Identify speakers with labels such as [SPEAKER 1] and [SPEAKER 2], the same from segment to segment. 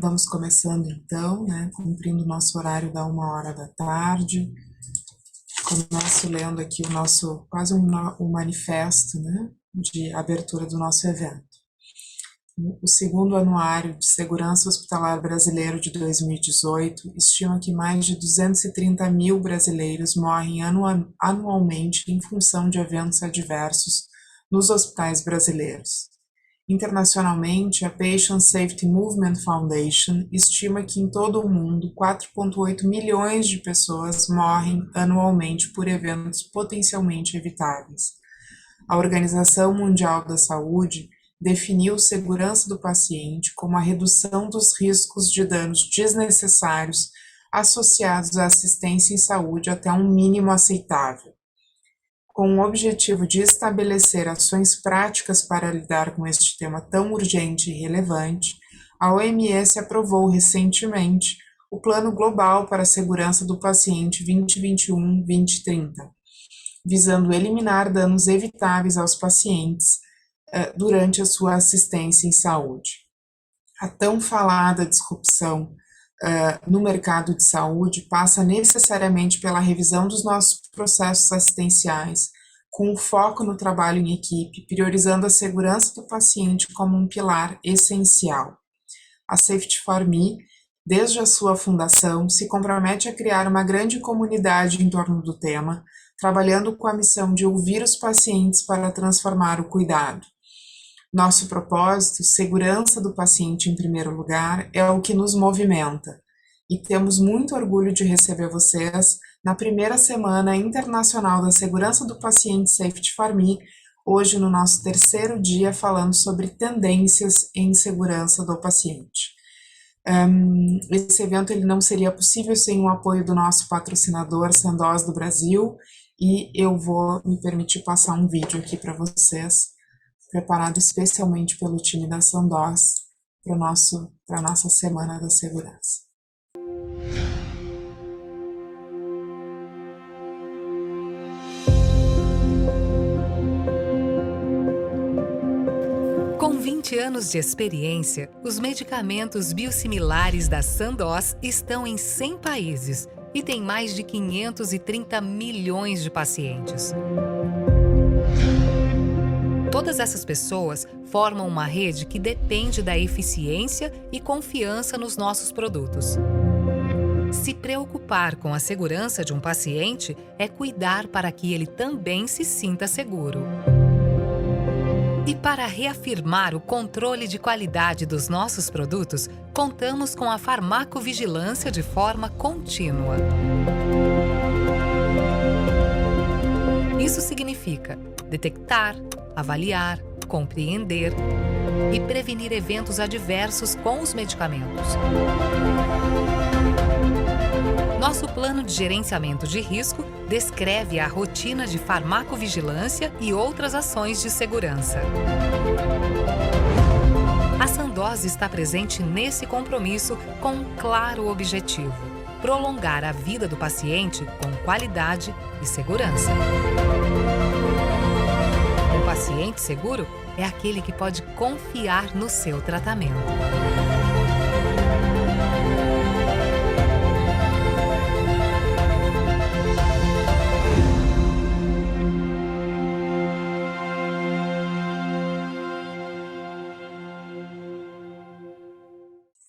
[SPEAKER 1] Vamos começando então, né, cumprindo o nosso horário da 1h da tarde. Começo lendo aqui o nosso, quase um manifesto, né, de abertura do nosso evento. O segundo anuário de Segurança Hospitalar Brasileiro de 2018 estima que mais de 230 mil brasileiros morrem anualmente em função de eventos adversos nos hospitais brasileiros. Internacionalmente, a Patient Safety Movement Foundation estima que em todo o mundo 4,8 milhões de pessoas morrem anualmente por eventos potencialmente evitáveis. A Organização Mundial da Saúde definiu segurança do paciente como a redução dos riscos de danos desnecessários associados à assistência em saúde até um mínimo aceitável. Com o objetivo de estabelecer ações práticas para lidar com este tema tão urgente e relevante, a OMS aprovou recentemente o Plano Global para a Segurança do Paciente 2021-2030, visando eliminar danos evitáveis aos pacientes durante a sua assistência em saúde. A tão falada disrupção no mercado de saúde passa necessariamente pela revisão dos nossos processos assistenciais, com foco no trabalho em equipe, priorizando a segurança do paciente como um pilar essencial. A Safety for Me, desde a sua fundação, se compromete a criar uma grande comunidade em torno do tema, trabalhando com a missão de ouvir os pacientes para transformar o cuidado. Nosso propósito, segurança do paciente em primeiro lugar, é o que nos movimenta. E temos muito orgulho de receber vocês na primeira Semana Internacional da Segurança do Paciente Safety for Me, hoje no nosso terceiro dia falando sobre tendências em segurança do paciente. Esse evento ele não seria possível sem o apoio do nosso patrocinador Sandoz do Brasil, e eu vou me permitir passar um vídeo aqui para vocês, preparado especialmente pelo time da Sandoz para a nossa Semana da Segurança.
[SPEAKER 2] Com 20 anos de experiência, os medicamentos biosimilares da Sandoz estão em 100 países e têm mais de 530 milhões de pacientes. Todas essas pessoas formam uma rede que depende da eficiência e confiança nos nossos produtos. Se preocupar com a segurança de um paciente é cuidar para que ele também se sinta seguro. E para reafirmar o controle de qualidade dos nossos produtos, contamos com a farmacovigilância de forma contínua. Isso significa detectar, avaliar, compreender e prevenir eventos adversos com os medicamentos. Nosso plano de gerenciamento de risco descreve a rotina de farmacovigilância e outras ações de segurança. A Sandoz está presente nesse compromisso com um claro objetivo: prolongar a vida do paciente com qualidade e segurança. Um paciente seguro é aquele que pode confiar no seu tratamento.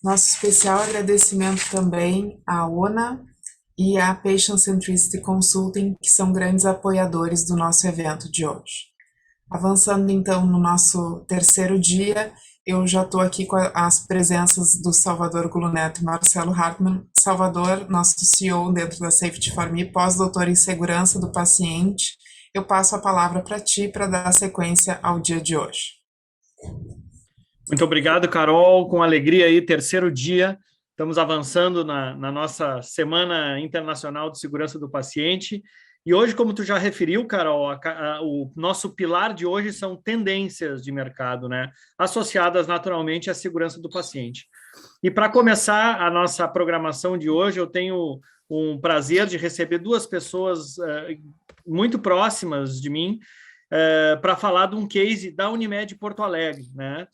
[SPEAKER 1] Nosso especial agradecimento também à ONA e à Patient Centricity Consulting, que são grandes apoiadores do nosso evento de hoje. Avançando então no nosso terceiro dia, eu já estou aqui com as presenças do Salvador Gulo Neto e Marcelo Hartmann. Salvador, nosso CEO dentro da Safety for Me, pós-doutor em segurança do paciente. Eu passo a palavra para ti para dar sequência ao dia de hoje.
[SPEAKER 3] Muito obrigado, Carol. Com alegria aí, terceiro dia. Estamos avançando na nossa Semana Internacional de Segurança do Paciente. E hoje, como tu já referiu, Carol, o nosso pilar de hoje são tendências de mercado, né? Associadas naturalmente à segurança do paciente. E para começar a nossa programação de hoje, eu tenho um prazer de receber duas pessoas muito próximas de mim para falar de um case da Unimed Porto Alegre, né?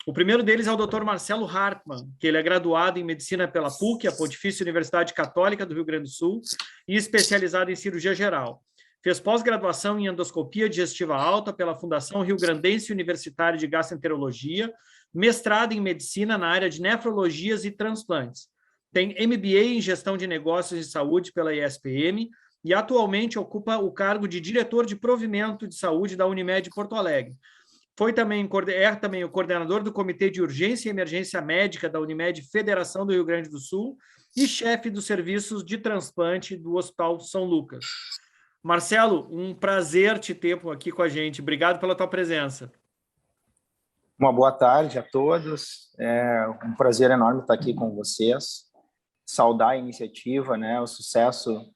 [SPEAKER 3] O primeiro deles é o Dr. Marcelo Hartmann, que ele é graduado em medicina pela PUC, a Pontifícia Universidade Católica do Rio Grande do Sul, e especializado em cirurgia geral. Fez pós-graduação em endoscopia digestiva alta pela Fundação Rio Grandense Universitária de Gastroenterologia, mestrado em medicina na área de nefrologias e transplantes. Tem MBA em gestão de negócios de saúde pela ESPM e atualmente ocupa o cargo de diretor de provimento de saúde da Unimed Porto Alegre. É também o coordenador do Comitê de Urgência e Emergência Médica da Unimed Federação do Rio Grande do Sul e chefe dos serviços de transplante do Hospital São Lucas. Marcelo, um prazer te ter aqui com a gente. Obrigado pela tua presença.
[SPEAKER 4] Uma boa tarde a todos. É um prazer enorme estar aqui com vocês. Saudar a iniciativa, né, o sucesso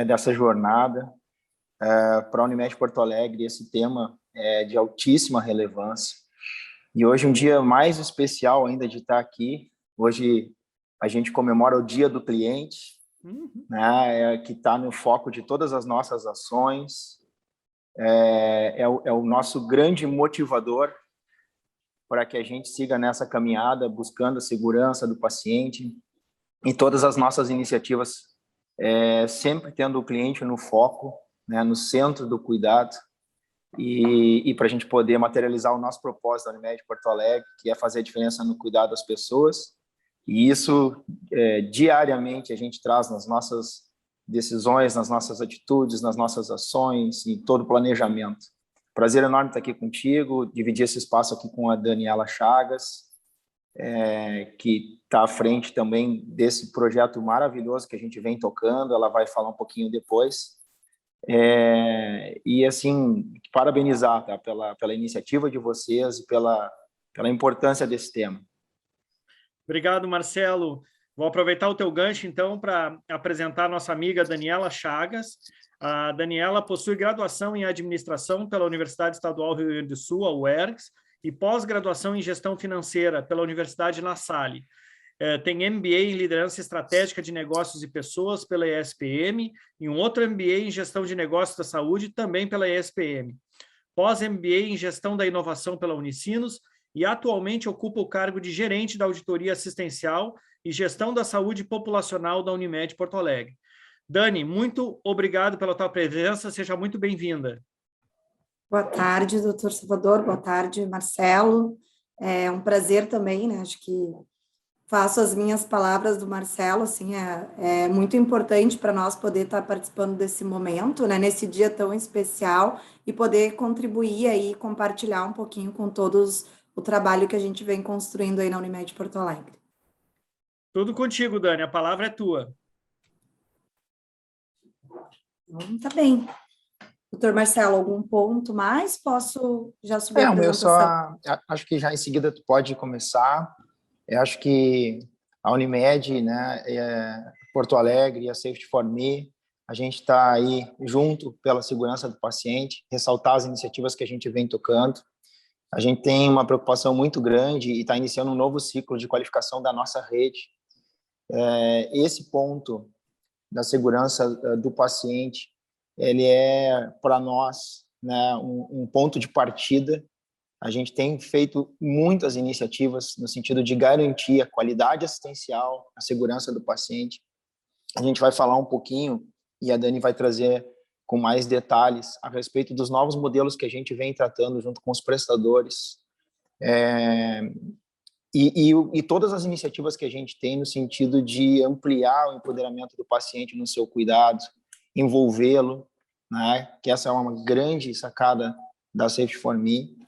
[SPEAKER 4] dessa jornada para a Unimed Porto Alegre. Esse tema é de altíssima relevância. E hoje um dia mais especial ainda de estar aqui. Hoje a gente comemora o Dia do Cliente, né, que está no foco de todas as nossas ações. É o nosso grande motivador para que a gente siga nessa caminhada, buscando a segurança do paciente em todas as nossas iniciativas, sempre tendo o cliente no foco, né, no centro do cuidado, e para a gente poder materializar o nosso propósito da Unimed Porto Alegre, que é fazer a diferença no cuidado das pessoas, e isso diariamente a gente traz nas nossas decisões, nas nossas atitudes, nas nossas ações, em todo o planejamento. Prazer enorme estar aqui contigo, dividir esse espaço aqui com a Daniela Chagas, que está à frente também desse projeto maravilhoso que a gente vem tocando. Ela vai falar um pouquinho depois. E assim, parabenizar, tá, pela iniciativa de vocês e pela importância desse tema.
[SPEAKER 3] Obrigado, Marcelo. Vou aproveitar o teu gancho, então, para apresentar a nossa amiga Daniela Chagas. A Daniela possui graduação em administração pela Universidade Estadual Rio Grande do Sul, a UERGS, e pós-graduação em gestão financeira pela Universidade La Salle. Tem MBA em liderança estratégica de negócios e pessoas pela ESPM e um outro MBA em gestão de negócios da saúde também pela ESPM. Pós-MBA em gestão da inovação pela Unicinos e atualmente ocupa o cargo de gerente da auditoria assistencial e gestão da saúde populacional da Unimed Porto Alegre. Dani, muito obrigado pela tua presença, seja muito bem-vinda.
[SPEAKER 5] Boa tarde, doutor Salvador, boa tarde, Marcelo. É um prazer também, né, acho que faço as minhas palavras do Marcelo, assim, é muito importante para nós poder estar participando desse momento, né, nesse dia tão especial, e poder contribuir aí, compartilhar um pouquinho com todos o trabalho que a gente vem construindo aí na Unimed Porto Alegre.
[SPEAKER 3] Tudo contigo, Dani, a palavra é tua.
[SPEAKER 5] Então, tá bem. Doutor Marcelo, algum ponto mais? Posso já subir a apresentação?
[SPEAKER 4] Eu acho que já em seguida tu pode começar. Eu acho que a Unimed, né, Porto Alegre e a Safety for Me, a gente está aí junto pela segurança do paciente, ressaltar as iniciativas que a gente vem tocando. A gente tem uma preocupação muito grande e está iniciando um novo ciclo de qualificação da nossa rede. Esse ponto da segurança do paciente, ele é, para nós, né, um ponto de partida. A gente tem feito muitas iniciativas no sentido de garantir a qualidade assistencial, a segurança do paciente. A gente vai falar um pouquinho, e a Dani vai trazer com mais detalhes a respeito dos novos modelos que a gente vem tratando junto com os prestadores, e todas as iniciativas que a gente tem no sentido de ampliar o empoderamento do paciente no seu cuidado, envolvê-lo, né, que essa é uma grande sacada da Safety for Me,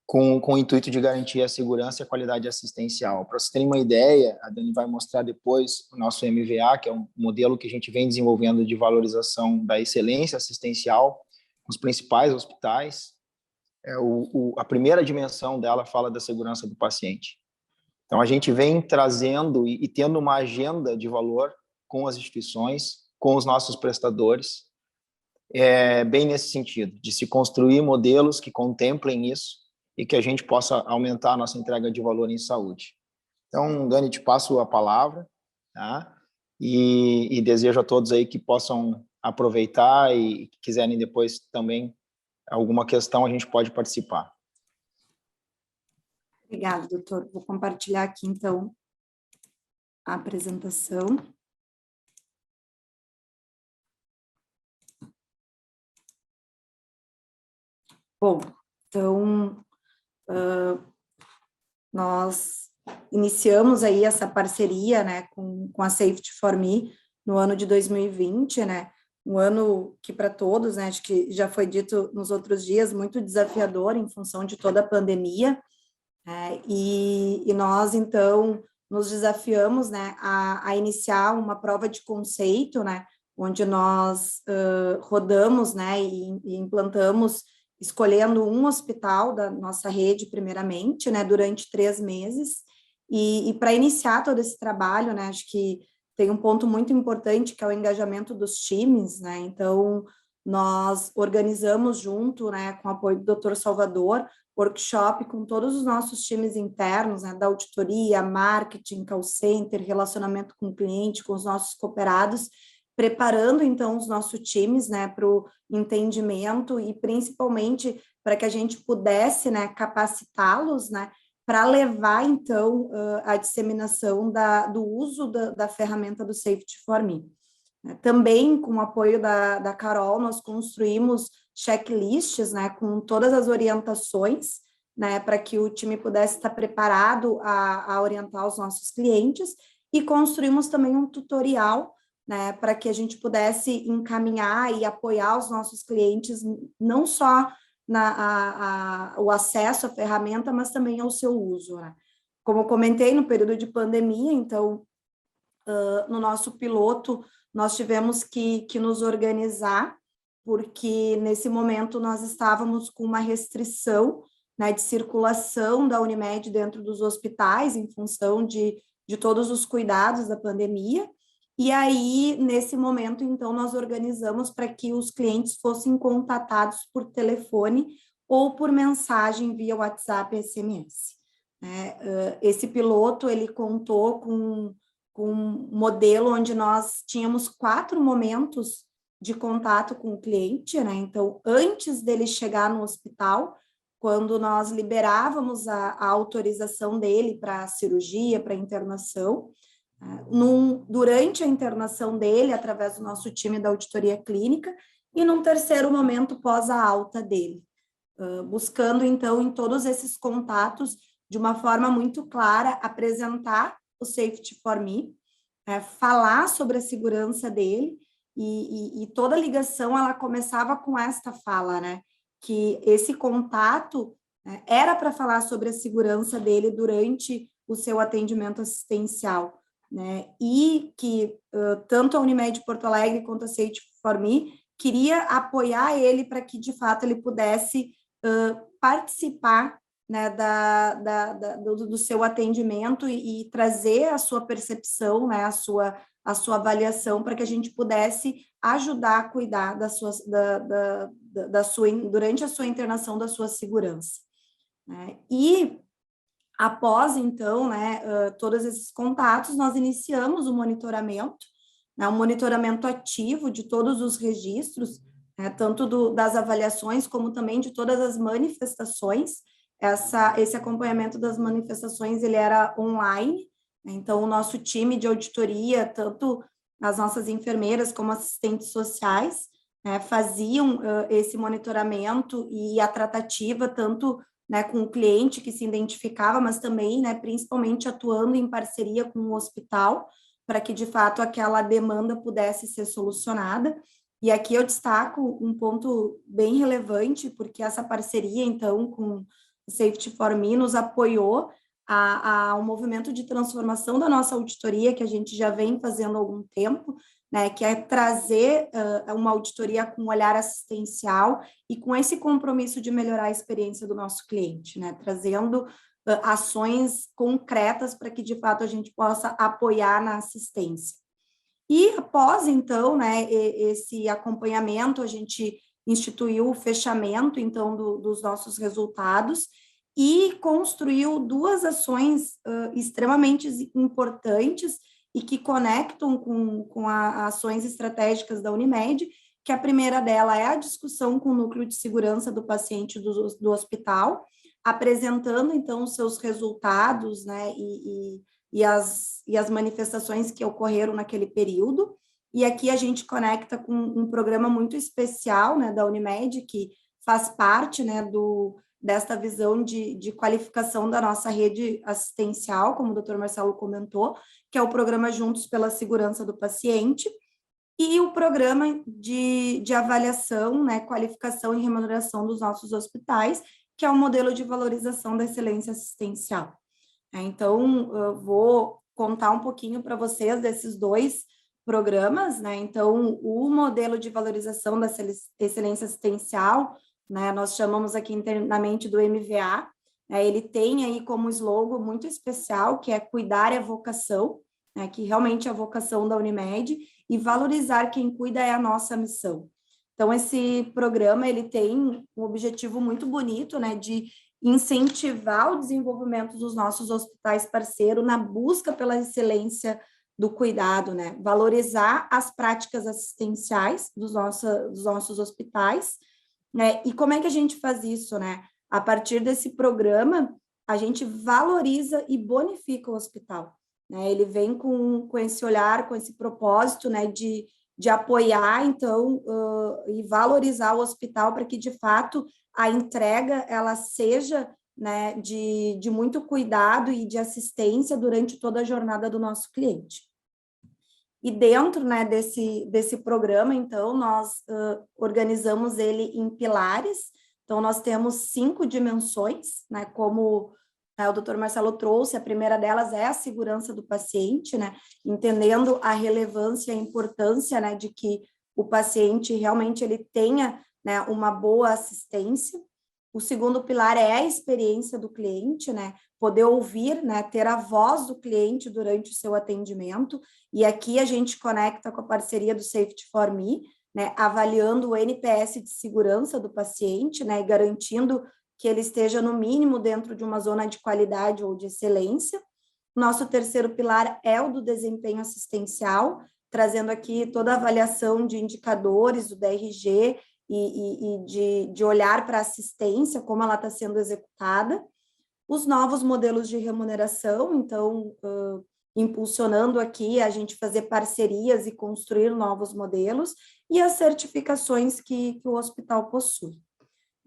[SPEAKER 4] com o intuito de garantir a segurança e a qualidade assistencial. Para vocês terem uma ideia, a Dani vai mostrar depois o nosso MVA, que é um modelo que a gente vem desenvolvendo de valorização da excelência assistencial nos principais hospitais. A primeira dimensão dela fala da segurança do paciente. Então, a gente vem trazendo e tendo uma agenda de valor com as instituições, com os nossos prestadores, bem nesse sentido, de se construir modelos que contemplem isso e que a gente possa aumentar a nossa entrega de valor em saúde. Então, Dani, te passo a palavra, tá? E desejo a todos aí que possam aproveitar e que quiserem depois também alguma questão, a gente pode participar.
[SPEAKER 5] Obrigada, doutor. Vou compartilhar aqui, então, a apresentação. Bom, então, nós iniciamos aí essa parceria, né, com a Safety for Me no ano de 2020, né, um ano que para todos, né, acho que já foi dito nos outros dias, muito desafiador em função de toda a pandemia, e nós, então, nos desafiamos, né, a iniciar uma prova de conceito, né, onde nós rodamos, né, e implantamos, escolhendo um hospital da nossa rede, primeiramente, né, durante 3 meses, e para iniciar todo esse trabalho, né, acho que tem um ponto muito importante, que é o engajamento dos times, né, então, nós organizamos junto, né, com o apoio do Dr. Salvador, workshop com todos os nossos times internos, né, da auditoria, marketing, call center, relacionamento com o cliente, com os nossos cooperados, preparando, então, os nossos times, né, para o entendimento e, principalmente, para que a gente pudesse, né, capacitá-los, né, para levar, então, a disseminação do uso da ferramenta do Safety for Me. Também, com o apoio da Carol, nós construímos checklists, né, com todas as orientações, né, para que o time pudesse estar preparado a orientar os nossos clientes, e construímos também um tutorial, né, para que a gente pudesse encaminhar e apoiar os nossos clientes, não só o acesso à ferramenta, mas também ao seu uso, né. Como eu comentei, no período de pandemia, então, no nosso piloto, nós tivemos que nos organizar, porque nesse momento nós estávamos com uma restrição, né, de circulação da Unimed dentro dos hospitais, em função de todos os cuidados da pandemia, e aí, nesse momento, então, nós organizamos para que os clientes fossem contatados por telefone ou por mensagem via WhatsApp e SMS. Esse piloto, ele contou com um modelo onde nós tínhamos 4 momentos de contato com o cliente, né? Então, antes dele chegar no hospital, quando nós liberávamos a autorização dele para cirurgia, para internação, durante a internação dele, através do nosso time da auditoria clínica, e num terceiro momento pós a alta dele, buscando, então, em todos esses contatos, de uma forma muito clara, apresentar o Safety for Me, falar sobre a segurança dele, e toda ligação, ela começava com esta fala, né, que esse contato era para falar sobre a segurança dele durante o seu atendimento assistencial, né, e que tanto a Unimed Porto Alegre quanto a Safety for Me queria apoiar ele para que, de fato, ele pudesse participar, né, do seu atendimento e trazer a sua percepção, né, a sua avaliação, para que a gente pudesse ajudar a cuidar durante a sua internação, da sua segurança, né? E após, então, né, todos esses contatos, nós iniciamos o monitoramento, né, um monitoramento ativo de todos os registros, né, tanto das avaliações, como também de todas as manifestações. Esse acompanhamento das manifestações, ele era online, né, então o nosso time de auditoria, tanto as nossas enfermeiras como assistentes sociais, né, faziam esse monitoramento e a tratativa, tanto, né, com o cliente que se identificava, mas também, né, principalmente atuando em parceria com o hospital, para que, de fato, aquela demanda pudesse ser solucionada. E aqui eu destaco um ponto bem relevante, porque essa parceria, então, com o Safety for Me nos apoiou ao movimento de transformação da nossa auditoria, que a gente já vem fazendo há algum tempo, né, que é trazer uma auditoria com um olhar assistencial e com esse compromisso de melhorar a experiência do nosso cliente, né, trazendo ações concretas para que, de fato, a gente possa apoiar na assistência. E após, então, né, esse acompanhamento, a gente instituiu o fechamento, então, dos nossos resultados e construiu 2 ações extremamente importantes e que conectam com ações estratégicas da Unimed, que a primeira dela é a discussão com o núcleo de segurança do paciente do hospital, apresentando, então, os seus resultados, né, e as manifestações que ocorreram naquele período. E aqui a gente conecta com um programa muito especial, né, da Unimed, que faz parte, né, desta visão de qualificação da nossa rede assistencial, como o Dr. Marcelo comentou, que é o programa Juntos pela Segurança do Paciente, e o programa de avaliação, né, qualificação e remuneração dos nossos hospitais, que é o modelo de valorização da excelência assistencial. Então, eu vou contar um pouquinho para vocês desses dois programas, né? Então, o modelo de valorização da excelência assistencial, né, nós chamamos aqui internamente do MVA, né, ele tem aí como slogan muito especial, que é cuidar é vocação, né, que realmente é a vocação da Unimed, e valorizar quem cuida é a nossa missão. Então, esse programa, ele tem um objetivo muito bonito, né, de incentivar o desenvolvimento dos nossos hospitais parceiros na busca pela excelência do cuidado, né, valorizar as práticas assistenciais dos nossos hospitais, né, e como é que a gente faz isso, né? A partir desse programa, a gente valoriza e bonifica o hospital, né? Ele vem com esse olhar, com esse propósito, né, de apoiar, então, e valorizar o hospital para que, de fato, a entrega, ela seja, né, de muito cuidado e de assistência durante toda a jornada do nosso cliente. E dentro, né, desse programa, então, nós organizamos ele em pilares. Então, nós temos 5 dimensões, né, como o Dr. Marcelo trouxe, a primeira delas é a segurança do paciente, né, entendendo a relevância e a importância, né, de que o paciente realmente ele tenha, né, uma boa assistência. O segundo pilar é a experiência do cliente, né, poder ouvir, né, ter a voz do cliente durante o seu atendimento, e aqui a gente conecta com a parceria do Safety for Me, né, avaliando o NPS de segurança do paciente, né, e garantindo que ele esteja no mínimo dentro de uma zona de qualidade ou de excelência. Nosso terceiro pilar é o do desempenho assistencial, trazendo aqui toda a avaliação de indicadores do DRG e de olhar para a assistência, como ela está sendo executada. Os novos modelos de remuneração, então, impulsionando aqui a gente fazer parcerias e construir novos modelos, e as certificações que o hospital possui.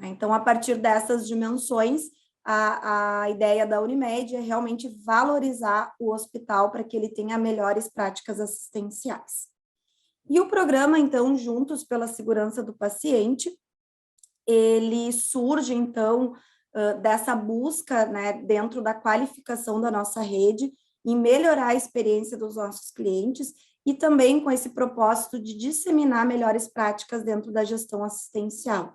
[SPEAKER 5] Então, a partir dessas dimensões, a ideia da Unimed é realmente valorizar o hospital para que ele tenha melhores práticas assistenciais. E o programa, então, Juntos pela Segurança do Paciente, ele surge, então, dessa busca, né, dentro da qualificação da nossa rede, em melhorar a experiência dos nossos clientes e também com esse propósito de disseminar melhores práticas dentro da gestão assistencial.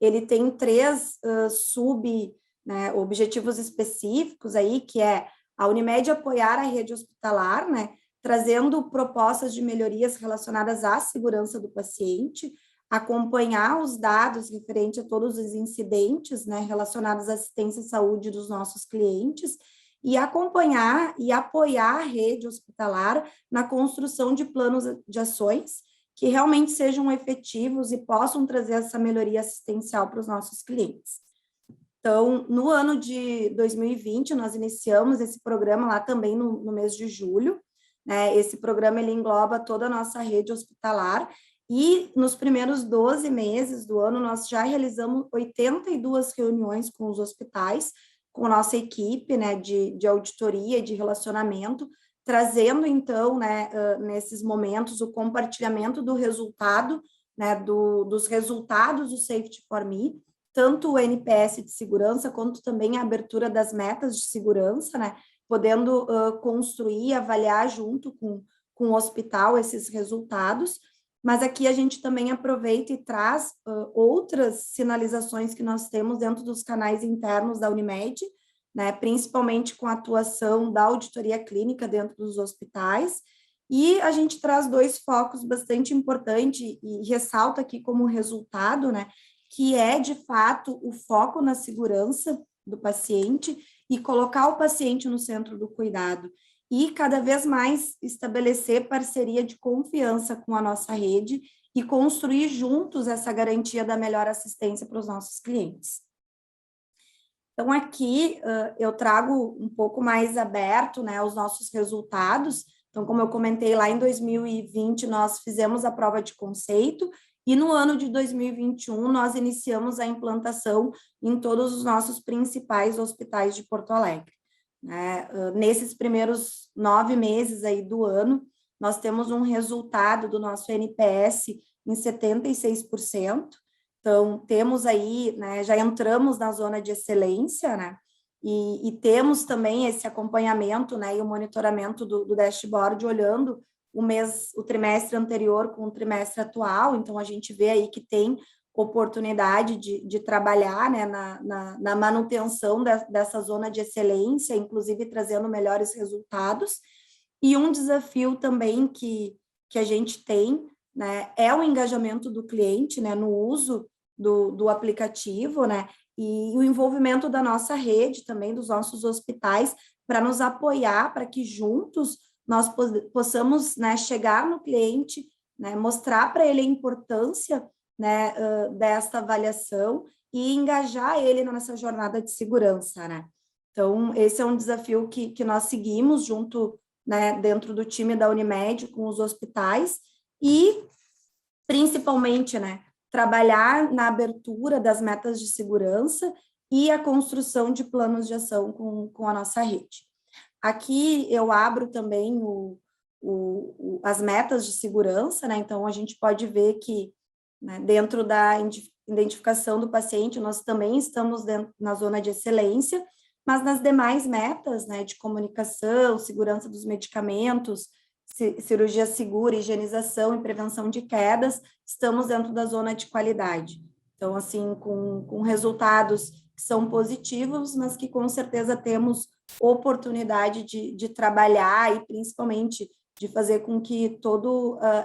[SPEAKER 5] Ele tem 3 objetivos específicos aí, que é a Unimed apoiar a rede hospitalar, né, trazendo propostas de melhorias relacionadas à segurança do paciente, acompanhar os dados referentes a todos os incidentes, né, relacionados à assistência e saúde dos nossos clientes, e acompanhar e apoiar a rede hospitalar na construção de planos de ações que realmente sejam efetivos e possam trazer essa melhoria assistencial para os nossos clientes. Então, no ano de 2020, nós iniciamos esse programa lá também no mês de julho, né? Esse programa, ele engloba toda a nossa rede hospitalar, e nos primeiros 12 meses do ano, nós já realizamos 82 reuniões com os hospitais, com a nossa equipe, né, de auditoria e de relacionamento, trazendo, então, né, nesses momentos, o compartilhamento do resultado, né, dos resultados do Safety for Me, tanto o NPS de segurança, quanto também a abertura das metas de segurança, né, podendo construir, avaliar junto com o hospital esses resultados, mas aqui a gente também aproveita e traz outras sinalizações que nós temos dentro dos canais internos da Unimed, né, principalmente com a atuação da auditoria clínica dentro dos hospitais, e a gente traz 2 focos bastante importantes e ressalta aqui como resultado, né, que é, de fato, o foco na segurança do paciente e colocar o paciente no centro do cuidado, e cada vez mais estabelecer parceria de confiança com a nossa rede e construir juntos essa garantia da melhor assistência para os nossos clientes. Então, aqui eu trago um pouco mais aberto, né, os nossos resultados. Então, como eu comentei, lá em 2020, nós fizemos a prova de conceito, e no ano de 2021, nós iniciamos a implantação em todos os nossos principais hospitais de Porto Alegre. Né? Nesses primeiros 9 meses aí do ano, nós temos um resultado do nosso NPS em 76%. Então, temos aí, né, já entramos na zona de excelência, né, e temos também esse acompanhamento, né, e o monitoramento do dashboard, olhando o trimestre anterior com o trimestre atual. Então, a gente vê aí que tem oportunidade de trabalhar, né, na manutenção dessa zona de excelência, inclusive trazendo melhores resultados. E um desafio também que a gente tem, né, é o engajamento do cliente, né, no uso do aplicativo, né, e o envolvimento da nossa rede também, dos nossos hospitais, para nos apoiar, para que juntos nós possamos, né, chegar no cliente, né, mostrar para ele a importância, né, desta avaliação e engajar ele nessa jornada de segurança, né. Então, esse é um desafio que nós seguimos junto, né, dentro do time da Unimed com os hospitais e, principalmente, né, trabalhar na abertura das metas de segurança e a construção de planos de ação com a nossa rede. Aqui eu abro também as metas de segurança, né? Então, a gente pode ver que, né, dentro da identificação do paciente, nós também estamos na zona de excelência, mas nas demais metas, né, de comunicação, segurança dos medicamentos, cirurgia segura, higienização e prevenção de quedas, estamos dentro da zona de qualidade. Então, assim, com resultados que são positivos, mas que com certeza temos oportunidade de trabalhar e principalmente de fazer com que toda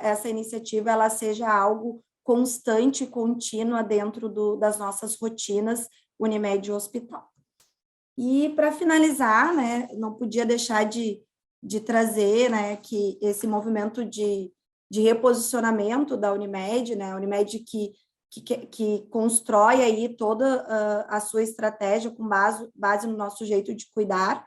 [SPEAKER 5] essa iniciativa ela seja algo constante e contínua dentro das nossas rotinas Unimed Hospital. E para finalizar, né, não podia deixar de trazer, né, que esse movimento de reposicionamento da Unimed, né, a Unimed que constrói aí toda a sua estratégia com base no nosso jeito de cuidar,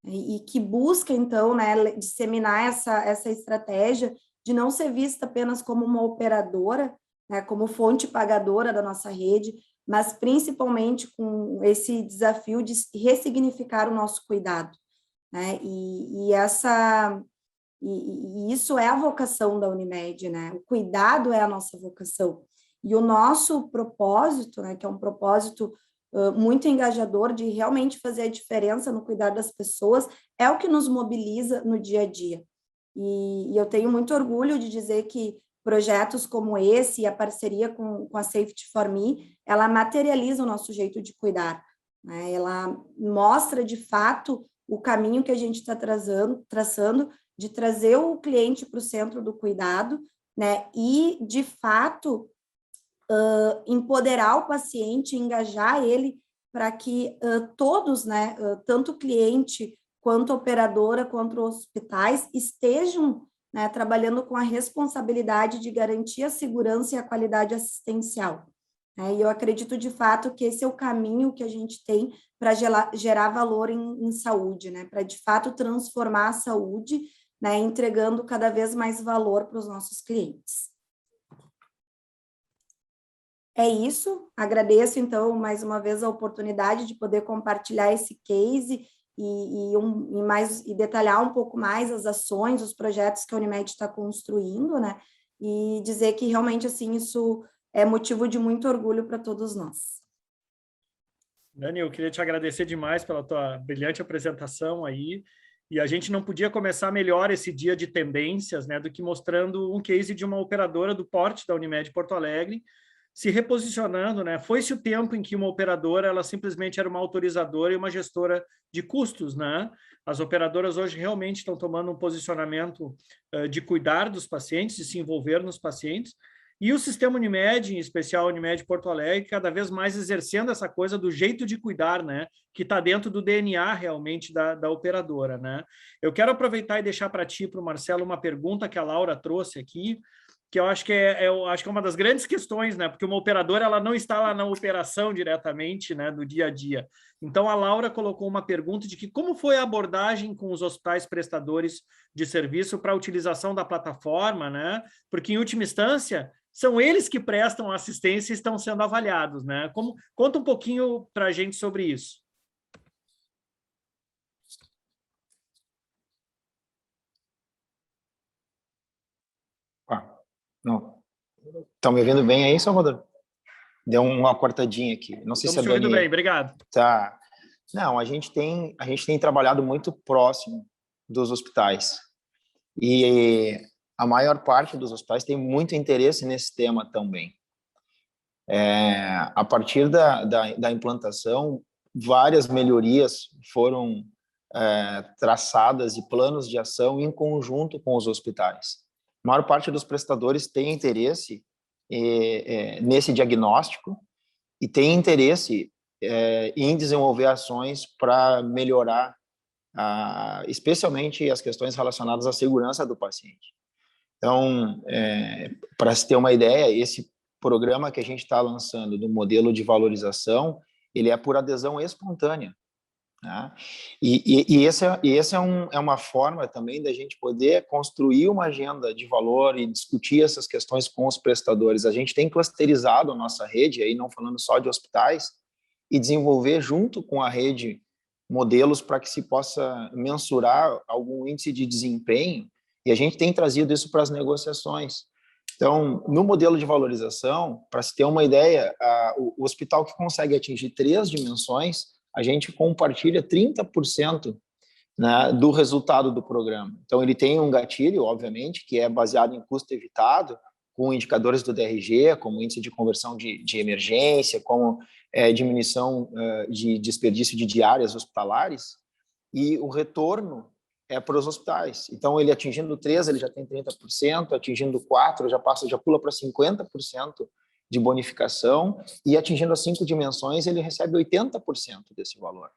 [SPEAKER 5] e que busca, então, né, disseminar essa estratégia de não ser vista apenas como uma operadora, né, como fonte pagadora da nossa rede, mas principalmente com esse desafio de ressignificar o nosso cuidado. Né? E isso é a vocação da Unimed, né? O cuidado é a nossa vocação. E o nosso propósito, né, que é um propósito muito engajador de realmente fazer a diferença no cuidar das pessoas, é o que nos mobiliza no dia a dia. E eu tenho muito orgulho de dizer que projetos como esse e a parceria com a Safety for Me, ela materializa o nosso jeito de cuidar. Né? Ela mostra, de fato, o caminho que a gente está traçando de trazer o cliente para o centro do cuidado, né? E, de fato, empoderar o paciente, engajar ele para que todos, né, tanto o cliente, quanto a operadora, quanto os hospitais, estejam, né, trabalhando com a responsabilidade de garantir a segurança e a qualidade assistencial. Né? E eu acredito, de fato, que esse é o caminho que a gente tem para gerar valor em saúde, né? Para, de fato, transformar a saúde, né, entregando cada vez mais valor para os nossos clientes. É isso, agradeço, então, mais uma vez a oportunidade de poder compartilhar esse case e detalhar um pouco mais as ações, os projetos que a Unimed está construindo, né, e dizer que realmente, assim, isso é motivo de muito orgulho para todos nós.
[SPEAKER 3] Dani, eu queria te agradecer demais pela tua brilhante apresentação aí, e a gente não podia começar melhor esse dia de tendências, né, do que mostrando um case de uma operadora do porte da Unimed Porto Alegre, se reposicionando, né? Foi-se o tempo em que uma operadora, ela simplesmente era uma autorizadora e uma gestora de custos, né? As operadoras hoje realmente estão tomando um posicionamento de cuidar dos pacientes, de se envolver nos pacientes, e o sistema Unimed, em especial a Unimed Porto Alegre, cada vez mais exercendo essa coisa do jeito de cuidar, né? Que está dentro do DNA realmente da operadora, né? Eu quero aproveitar e deixar para ti, para o Marcelo, uma pergunta que a Laura trouxe aqui, que eu acho que eu acho que é uma das grandes questões, né? Porque uma operadora ela não está lá na operação diretamente, né, do dia a dia. Então a Laura colocou uma pergunta de que como foi a abordagem com os hospitais prestadores de serviço para a utilização da plataforma, né? Porque em última instância são eles que prestam assistência e estão sendo avaliados, né? Conta um pouquinho para a gente sobre isso.
[SPEAKER 4] Não. Estão me ouvindo bem aí, Salvador? Deu uma cortadinha aqui. Não sei
[SPEAKER 3] Estamos
[SPEAKER 4] se a
[SPEAKER 3] te ouvindo
[SPEAKER 4] Dani...
[SPEAKER 3] bem, obrigado.
[SPEAKER 4] Tá. Não, a gente tem trabalhado muito próximo dos hospitais. E a maior parte dos hospitais tem muito interesse nesse tema também. A partir da implantação, várias melhorias foram traçadas e planos de ação em conjunto com os hospitais. A maior parte dos prestadores tem interesse nesse diagnóstico e tem interesse em desenvolver ações para melhorar, especialmente as questões relacionadas à segurança do paciente. Então, para se ter uma ideia, esse programa que a gente está lançando do modelo de valorização, ele é por adesão espontânea. Né? E essa é uma forma também da gente poder construir uma agenda de valor e discutir essas questões com os prestadores. A gente tem clusterizado a nossa rede, aí não falando só de hospitais, e desenvolver junto com a rede modelos para que se possa mensurar algum índice de desempenho, e a gente tem trazido isso para as negociações. Então, no modelo de valorização, para se ter uma ideia, o hospital que consegue atingir 3 dimensões, a gente compartilha 30%, né, do resultado do programa. Então, ele tem um gatilho, obviamente, que é baseado em custo evitado, com indicadores do DRG, como índice de conversão de emergência, como diminuição de desperdício de diárias hospitalares, e o retorno é para os hospitais. Então, ele atingindo 3, ele já tem 30%, atingindo 4, já pula para 50% de bonificação, e atingindo as 5 dimensões, ele recebe 80% desse valor.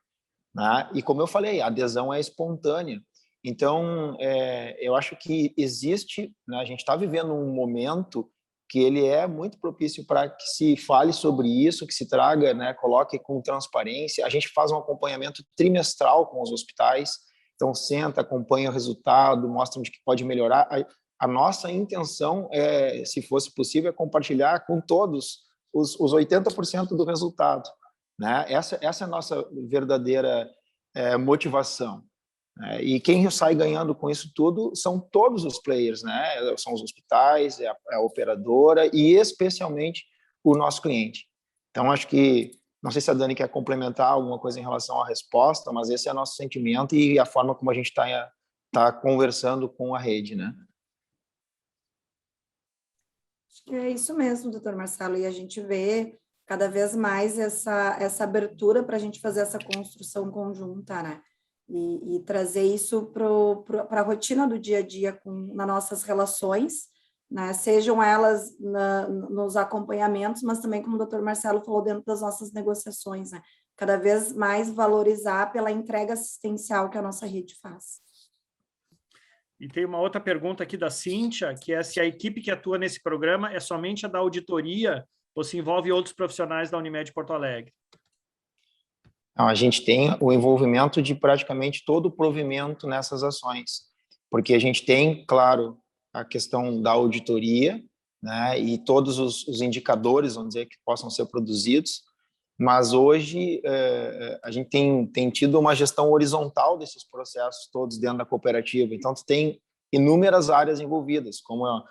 [SPEAKER 4] Né? E como eu falei, a adesão é espontânea. Então, eu acho que existe, né, a gente está vivendo um momento que ele é muito propício para que se fale sobre isso, que se traga, né, coloque com transparência. A gente faz um acompanhamento trimestral com os hospitais, então senta, acompanha o resultado, mostra onde que pode melhorar. A nossa intenção, se fosse possível, é compartilhar com todos os 80% do resultado. Né? Essa é a nossa verdadeira motivação. E quem sai ganhando com isso tudo são todos os players, né? São os hospitais, a operadora e especialmente o nosso cliente. Então, acho que, não sei se a Dani quer complementar alguma coisa em relação à resposta, mas esse é o nosso sentimento e a forma como a gente está conversando com a rede, né?
[SPEAKER 5] É isso mesmo, doutor Marcelo, e a gente vê cada vez mais essa abertura para a gente fazer essa construção conjunta, né? E trazer isso para a rotina do dia a dia nas nossas relações, né? Sejam elas nos acompanhamentos, mas também, como o doutor Marcelo falou, dentro das nossas negociações, né? Cada vez mais valorizar pela entrega assistencial que a nossa rede faz.
[SPEAKER 3] E tem uma outra pergunta aqui da Cíntia, que é se a equipe que atua nesse programa é somente a da auditoria ou se envolve outros profissionais da Unimed Porto Alegre?
[SPEAKER 4] Não, a gente tem o envolvimento de praticamente todo o provimento nessas ações, porque a gente tem, claro, a questão da auditoria, né, e todos os indicadores, vamos dizer, que possam ser produzidos, mas hoje a gente tem tido uma gestão horizontal desses processos todos dentro da cooperativa. Então, tu tem inúmeras áreas envolvidas, como a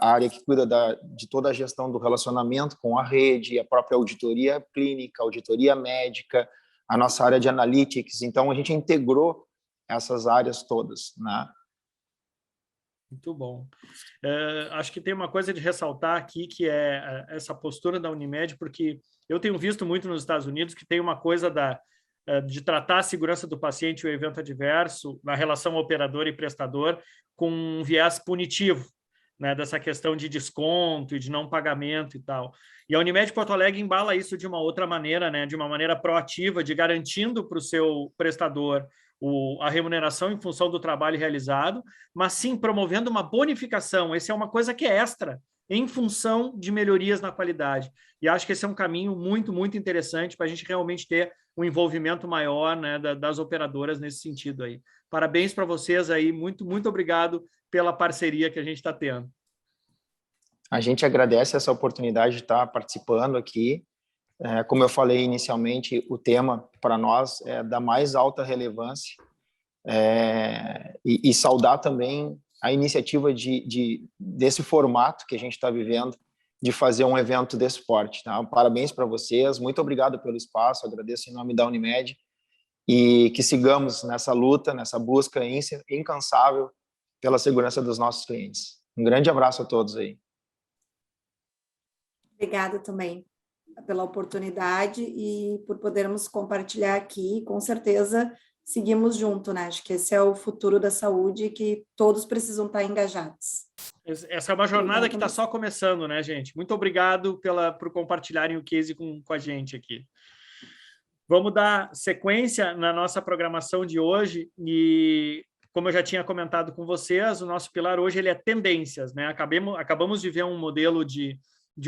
[SPEAKER 4] área que cuida de toda a gestão do relacionamento com a rede, a própria auditoria clínica, auditoria médica, a nossa área de analytics. Então, a gente integrou essas áreas todas, né?
[SPEAKER 3] Muito bom. Acho que tem uma coisa de ressaltar aqui, que é essa postura da Unimed, porque eu tenho visto muito nos Estados Unidos que tem uma coisa de tratar a segurança do paciente e o evento adverso na relação operador e prestador com um viés punitivo, né, dessa questão de desconto e de não pagamento e tal. E a Unimed Porto Alegre embala isso de uma outra maneira, né, de uma maneira proativa, de garantindo para o seu prestador a remuneração em função do trabalho realizado, mas sim promovendo uma bonificação. Essa é uma coisa que é extra, em função de melhorias na qualidade. E acho que esse é um caminho muito, muito interessante para a gente realmente ter um envolvimento maior, né, das operadoras nesse sentido aí. Parabéns para vocês aí, muito, muito obrigado pela parceria que a gente está tendo.
[SPEAKER 4] A gente agradece essa oportunidade de estar participando aqui. Como eu falei inicialmente, o tema para nós é da mais alta relevância, e saudar também a iniciativa desse formato que a gente está vivendo, de fazer um evento desse porte. Tá? Parabéns para vocês, muito obrigado pelo espaço, agradeço em nome da Unimed, e que sigamos nessa luta, nessa busca incansável pela segurança dos nossos clientes. Um grande abraço a todos aí.
[SPEAKER 5] Obrigada também pela oportunidade e por podermos compartilhar aqui. Com certeza, seguimos junto, né? Acho que esse é o futuro da saúde e que todos precisam estar engajados.
[SPEAKER 3] Essa é uma jornada que está só começando, né, gente? Muito obrigado por compartilharem o case com a gente aqui. Vamos dar sequência na nossa programação de hoje e, como eu já tinha comentado com vocês, o nosso pilar hoje ele é tendências, né? Acabamos de ver um modelo de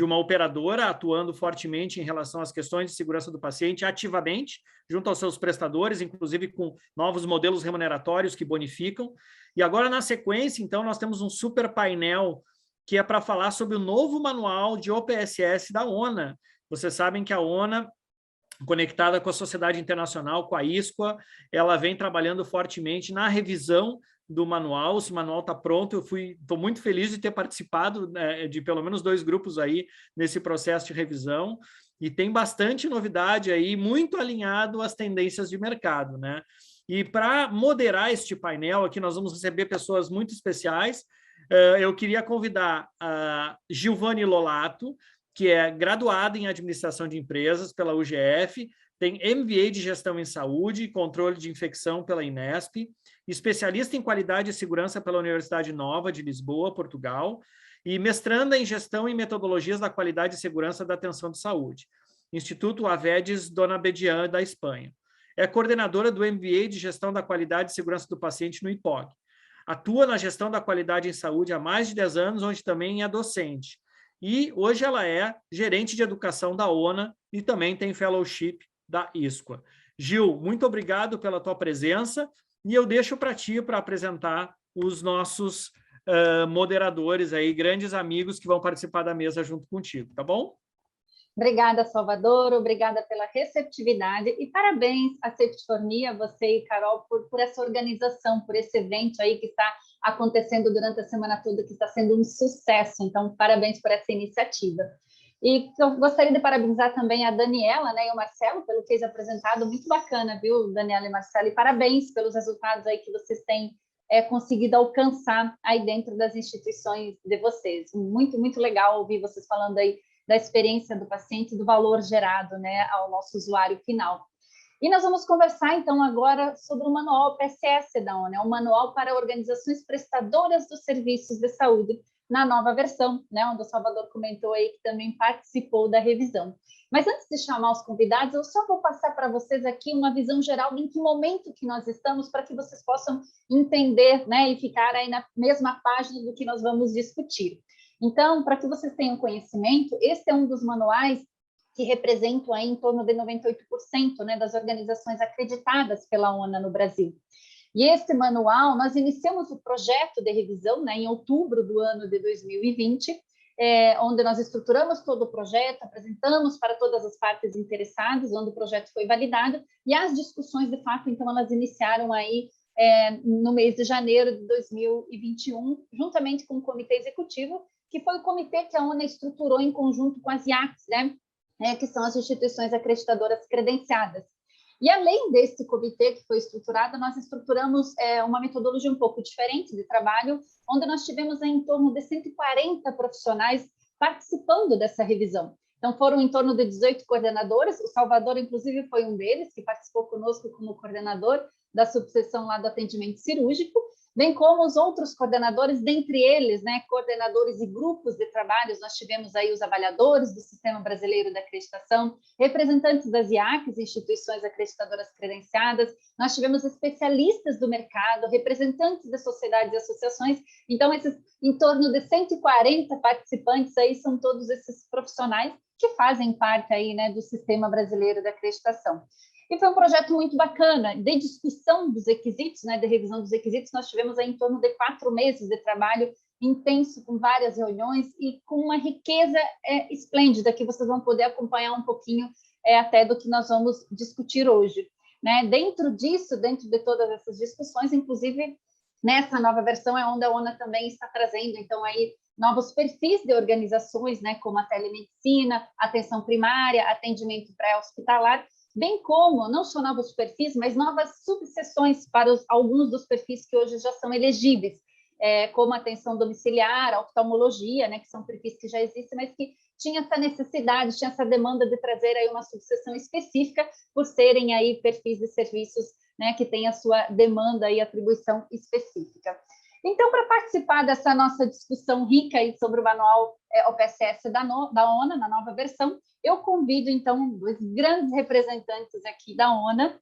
[SPEAKER 3] uma operadora atuando fortemente em relação às questões de segurança do paciente ativamente, junto aos seus prestadores, inclusive com novos modelos remuneratórios que bonificam. E agora, na sequência, então, nós temos um super painel que é para falar sobre o novo manual de OPSS da ONA. Vocês sabem que a ONA, conectada com a Sociedade Internacional, com a ISQA, ela vem trabalhando fortemente na revisão do manual. Esse manual está pronto, estou muito feliz de ter participado, né, de pelo menos 2 grupos aí nesse processo de revisão, e tem bastante novidade aí, muito alinhado às tendências de mercado, né? E para moderar este painel aqui, nós vamos receber pessoas muito especiais. Eu queria convidar a Giovanni Lolato, que é graduada em Administração de Empresas pela UGF, tem MBA de Gestão em Saúde e Controle de Infecção pela Inesp, especialista em Qualidade e Segurança pela Universidade Nova de Lisboa, Portugal, e mestranda em Gestão e Metodologias da Qualidade e Segurança da Atenção de Saúde, Instituto Avedes Dona Bedian, da Espanha. É coordenadora do MBA de Gestão da Qualidade e Segurança do Paciente no IPOG. Atua na gestão da qualidade em saúde há mais de 10 anos, onde também é docente. E hoje ela é gerente de educação da ONA e também tem fellowship da ISQA. Gil, muito obrigado pela tua presença e eu deixo para ti para apresentar os nossos moderadores aí, grandes amigos que vão participar da mesa junto contigo, tá bom?
[SPEAKER 6] Obrigada, Salvador, obrigada pela receptividade e parabéns a Safety for Me, a você e Carol, por essa organização, por esse evento aí que está acontecendo durante a semana toda, que está sendo um sucesso. Então, parabéns por essa iniciativa. E eu gostaria de parabenizar também a Daniela, né, e o Marcelo pelo case apresentado, muito bacana, viu, Daniela e Marcelo, e parabéns pelos resultados aí que vocês têm conseguido alcançar aí dentro das instituições de vocês. Muito, muito legal ouvir vocês falando aí da experiência do paciente e do valor gerado, né, ao nosso usuário final. E nós vamos conversar, então, agora sobre o manual PSS da ONU, o manual para organizações prestadoras dos serviços de saúde, na nova versão, né, onde o Salvador comentou aí que também participou da revisão. Mas antes de chamar os convidados, eu só vou passar para vocês aqui uma visão geral de em que momento que nós estamos, para que vocês possam entender, né, e ficar aí na mesma página do que nós vamos discutir. Então, para que vocês tenham conhecimento, esse é um dos manuais que representam aí em torno de 98%, né, das organizações acreditadas pela ONU no Brasil. E esse manual, nós iniciamos o projeto de revisão, né, em outubro do ano de 2020, onde nós estruturamos todo o projeto, apresentamos para todas as partes interessadas, onde o projeto foi validado, e as discussões, de fato, então, elas iniciaram aí no mês de janeiro de 2021, juntamente com o Comitê Executivo, que foi o comitê que a ONU estruturou em conjunto com as IACs, né, que são as instituições acreditadoras credenciadas. E além desse comitê que foi estruturado, nós estruturamos uma metodologia um pouco diferente de trabalho, onde nós tivemos em torno de 140 profissionais participando dessa revisão. Então, foram em torno de 18 coordenadores, o Salvador, inclusive, foi um deles, que participou conosco como coordenador da subseção lá do atendimento cirúrgico, bem como os outros coordenadores, dentre eles, né, coordenadores e grupos de trabalhos. Nós tivemos aí os avaliadores do Sistema Brasileiro de Acreditação, representantes das IACs, instituições acreditadoras credenciadas, nós tivemos especialistas do mercado, representantes de sociedades e associações. Então, esses em torno de 140 participantes aí são todos esses profissionais que fazem parte aí, né, do Sistema Brasileiro de Acreditação. E foi um projeto muito bacana, de discussão dos requisitos, né, de revisão dos requisitos. Nós tivemos aí em torno de 4 meses de trabalho intenso, com várias reuniões e com uma riqueza esplêndida, que vocês vão poder acompanhar um pouquinho até do que nós vamos discutir hoje. Né? Dentro disso, dentro de todas essas discussões, inclusive nessa nova versão é onde a ONA também está trazendo, então, aí novos perfis de organizações, né, como a telemedicina, atenção primária, atendimento pré-hospitalar, bem como, não só novos perfis, mas novas subseções para alguns dos perfis que hoje já são elegíveis, como atenção domiciliar, oftalmologia, né, que são perfis que já existem, mas que tinha essa necessidade, tinha essa demanda de trazer aí uma subseção específica, por serem aí perfis de serviços, né, que têm a sua demanda e atribuição específica. Então, para participar dessa nossa discussão rica aí sobre o manual OPSS da ONA, na nova versão, eu convido, então, 2 grandes representantes aqui da ONA.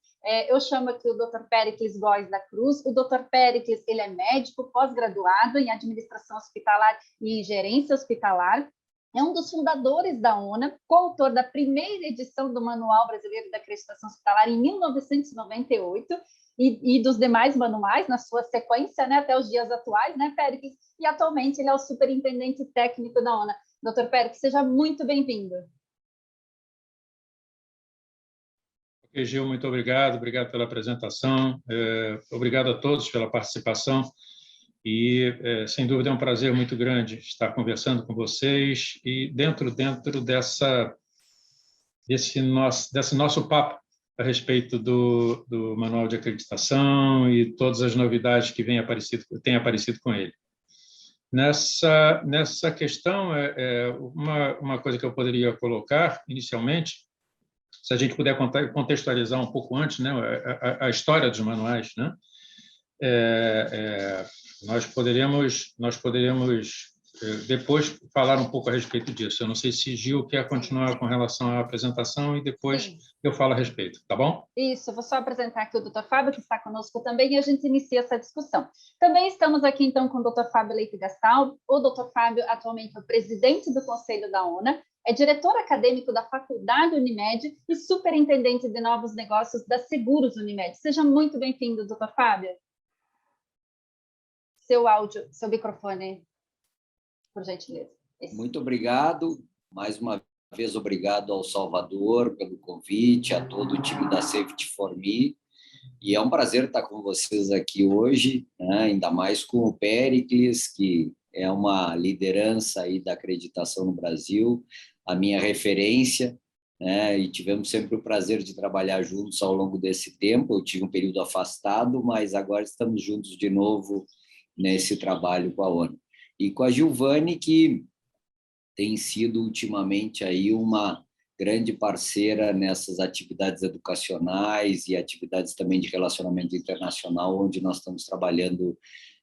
[SPEAKER 6] Eu chamo aqui o Dr. Péricles Góes da Cruz. O Dr. Péricles, ele é médico, pós-graduado em administração hospitalar e em gerência hospitalar. É um dos fundadores da ONA, coautor da primeira edição do Manual Brasileiro da Acreditação Hospitalar em 1998, e dos demais manuais na sua sequência, né, até os dias atuais, né, Péricles? E atualmente ele é o superintendente técnico da ONA. Dr. Péricles, seja muito bem-vindo.
[SPEAKER 7] Ok, Gil, muito obrigado pela apresentação, obrigado a todos pela participação e, sem dúvida, é um prazer muito grande estar conversando com vocês e dentro desse nosso papo a respeito do Manual de Acreditação e todas as novidades que têm aparecido com ele. Nessa questão, uma coisa que eu poderia colocar inicialmente, se a gente puder contextualizar um pouco antes, né, a história dos manuais, né, nós poderíamos depois falar um pouco a respeito disso. Eu não sei se Gil quer continuar com relação à apresentação e depois Sim. Eu falo a respeito, tá bom?
[SPEAKER 6] Isso, eu vou só apresentar aqui o Dr. Fábio, que está conosco também, e a gente inicia essa discussão. Também estamos aqui, então, com o Dr. Fábio Leite Gastal. O Dr. Fábio, atualmente, é o presidente do Conselho da ONA, é diretor acadêmico da Faculdade Unimed e superintendente de novos negócios da Seguros Unimed. Seja muito bem-vindo, Dr. Fábio. Seu áudio, seu microfone, por gentileza. Esse.
[SPEAKER 8] Muito obrigado. Mais uma vez, obrigado ao Salvador pelo convite, a todo o time da Safety for Me. E é um prazer estar com vocês aqui hoje, né? Ainda mais com o Péricles, que é uma liderança aí da acreditação no Brasil, a minha referência, né? E tivemos sempre o prazer de trabalhar juntos ao longo desse tempo. Eu tive um período afastado, mas agora estamos juntos de novo nesse trabalho com a ONU. E com a Giovani, que tem sido ultimamente aí uma grande parceira nessas atividades educacionais e atividades também de relacionamento internacional, onde nós estamos trabalhando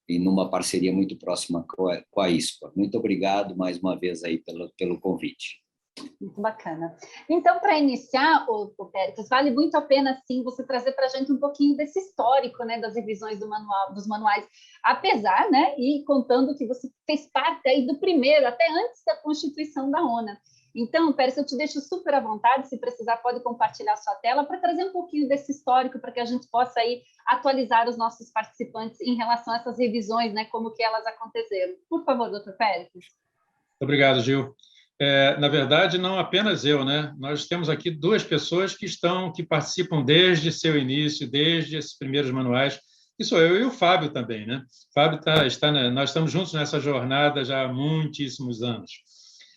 [SPEAKER 8] em uma parceria muito próxima com a ISPA. Muito obrigado mais uma vez aí pelo convite.
[SPEAKER 6] Muito bacana. Então, para iniciar, o Péricles, vale muito a pena, sim, você trazer para a gente um pouquinho desse histórico, né, das revisões dos manuais, apesar, né, e contando que você fez parte aí do primeiro, até antes da Constituição da ONA. Então, Péricles, eu te deixo super à vontade, se precisar pode compartilhar a sua tela para trazer um pouquinho desse histórico, para que a gente possa aí atualizar os nossos participantes em relação a essas revisões, né, como que elas aconteceram. Por favor, doutor Péricles.
[SPEAKER 7] Obrigado, Gil. Na verdade, não apenas eu, né? Nós temos aqui 2 pessoas que participam desde seu início, desde esses primeiros manuais, que sou eu e o Fábio também, né? Fábio nós estamos juntos nessa jornada já há muitíssimos anos.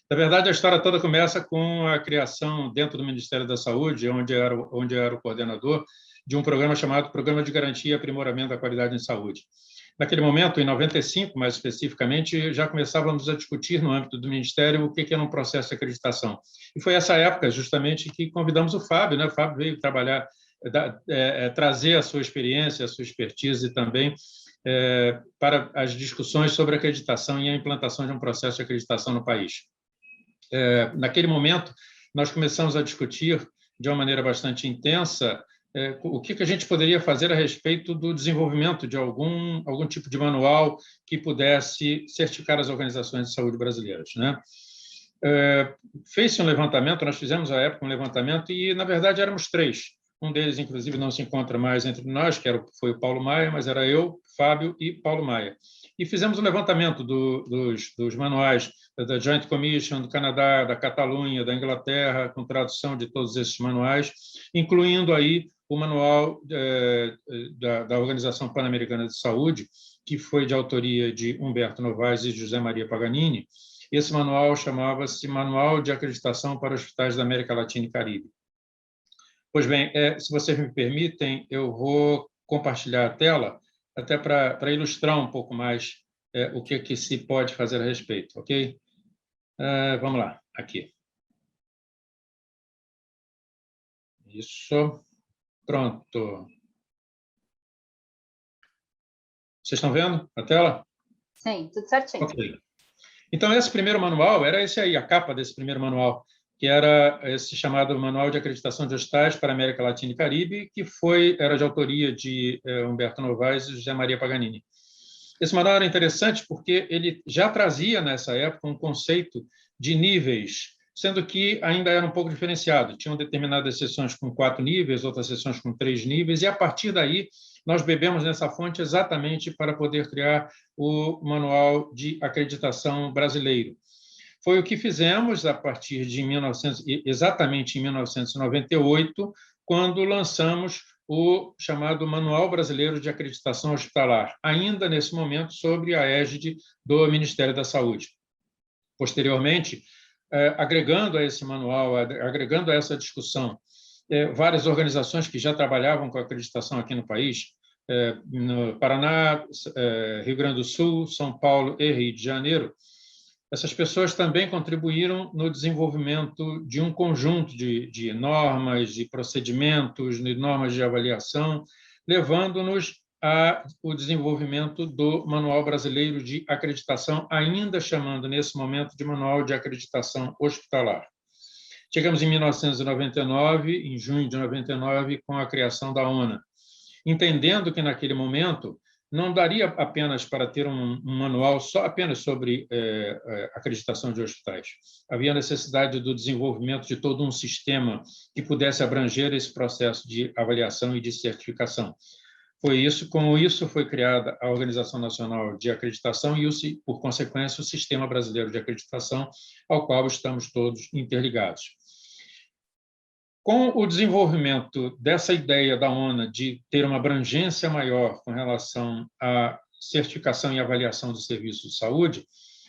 [SPEAKER 7] Na verdade, a história toda começa com a criação dentro do Ministério da Saúde, onde eu era o coordenador, de um programa chamado Programa de Garantia e Aprimoramento da Qualidade em Saúde. Naquele momento, em 95, mais especificamente, já começávamos a discutir no âmbito do Ministério o que era um processo de acreditação. E foi essa época, justamente, que convidamos o Fábio, né? O Fábio veio trabalhar, trazer a sua experiência, a sua expertise também para as discussões sobre acreditação e a implantação de um processo de acreditação no país. Naquele momento, nós começamos a discutir de uma maneira bastante intensa o que a gente poderia fazer a respeito do desenvolvimento de algum tipo de manual que pudesse certificar as organizações de saúde brasileiras, né? Fez-se um levantamento, nós fizemos à época um levantamento e, na verdade, éramos 3. Um deles, inclusive, não se encontra mais entre nós, foi o Paulo Maia, mas era eu, Fábio e Paulo Maia. E fizemos um levantamento dos manuais da Joint Commission do Canadá, da Catalunha, da Inglaterra, com tradução de todos esses manuais, incluindo aí o manual da Organização Pan-Americana de Saúde, que foi de autoria de Humberto Novaes e José Maria Paganini. Esse manual chamava-se Manual de Acreditação para Hospitais da América Latina e Caribe. Pois bem, se vocês me permitem, eu vou compartilhar a tela, até para ilustrar um pouco mais o que se pode fazer a respeito, ok? Vamos lá, aqui. Isso. Pronto. Vocês estão vendo a tela?
[SPEAKER 6] Sim, tudo certinho.
[SPEAKER 7] Ok. Então, esse primeiro manual, era esse aí, a capa desse primeiro manual, que era esse chamado Manual de Acreditação de Hospitais para a América Latina e Caribe, que era de autoria de Humberto Novaes e José Maria Paganini. Esse manual era interessante porque ele já trazia, nessa época, um conceito de níveis, sendo que ainda era um pouco diferenciado. Tinham determinadas sessões com 4 níveis, outras sessões com 3 níveis, e, a partir daí, nós bebemos nessa fonte exatamente para poder criar o Manual de Acreditação Brasileiro. Foi o que fizemos a partir de exatamente em 1998, quando lançamos o chamado Manual Brasileiro de Acreditação Hospitalar, ainda nesse momento sob a égide do Ministério da Saúde. Posteriormente, agregando a esse manual, agregando a essa discussão, várias organizações que já trabalhavam com acreditação aqui no país, no Paraná, Rio Grande do Sul, São Paulo e Rio de Janeiro, essas pessoas também contribuíram no desenvolvimento de um conjunto de normas, de procedimentos, de normas de avaliação, levando-nos ao desenvolvimento do Manual Brasileiro de Acreditação, ainda chamando, nesse momento, de Manual de Acreditação Hospitalar. Chegamos em 1999, em junho de 99, com a criação da ONA, entendendo que, naquele momento, não daria apenas para ter um manual só apenas sobre acreditação de hospitais. Havia necessidade do desenvolvimento de todo um sistema que pudesse abranger esse processo de avaliação e de certificação. Com isso foi criada a Organização Nacional de Acreditação e, por consequência, o Sistema Brasileiro de Acreditação, ao qual estamos todos interligados. Com o desenvolvimento dessa ideia da ONA de ter uma abrangência maior com relação à certificação e avaliação dos serviços de saúde,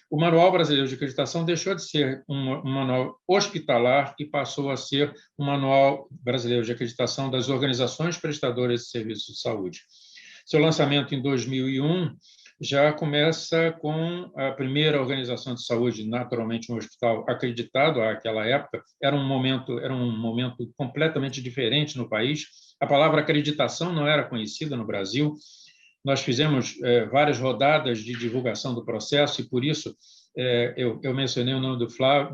[SPEAKER 7] o Manual Brasileiro de Acreditação deixou de ser um manual hospitalar e passou a ser um Manual Brasileiro de Acreditação das organizações prestadoras de serviços de saúde. Seu lançamento em 2001 já começa com a primeira organização de saúde, naturalmente um hospital acreditado àquela época. Era um momento completamente diferente no país. A palavra acreditação não era conhecida no Brasil. Nós fizemos várias rodadas de divulgação do processo e, por isso, eu mencionei o nome do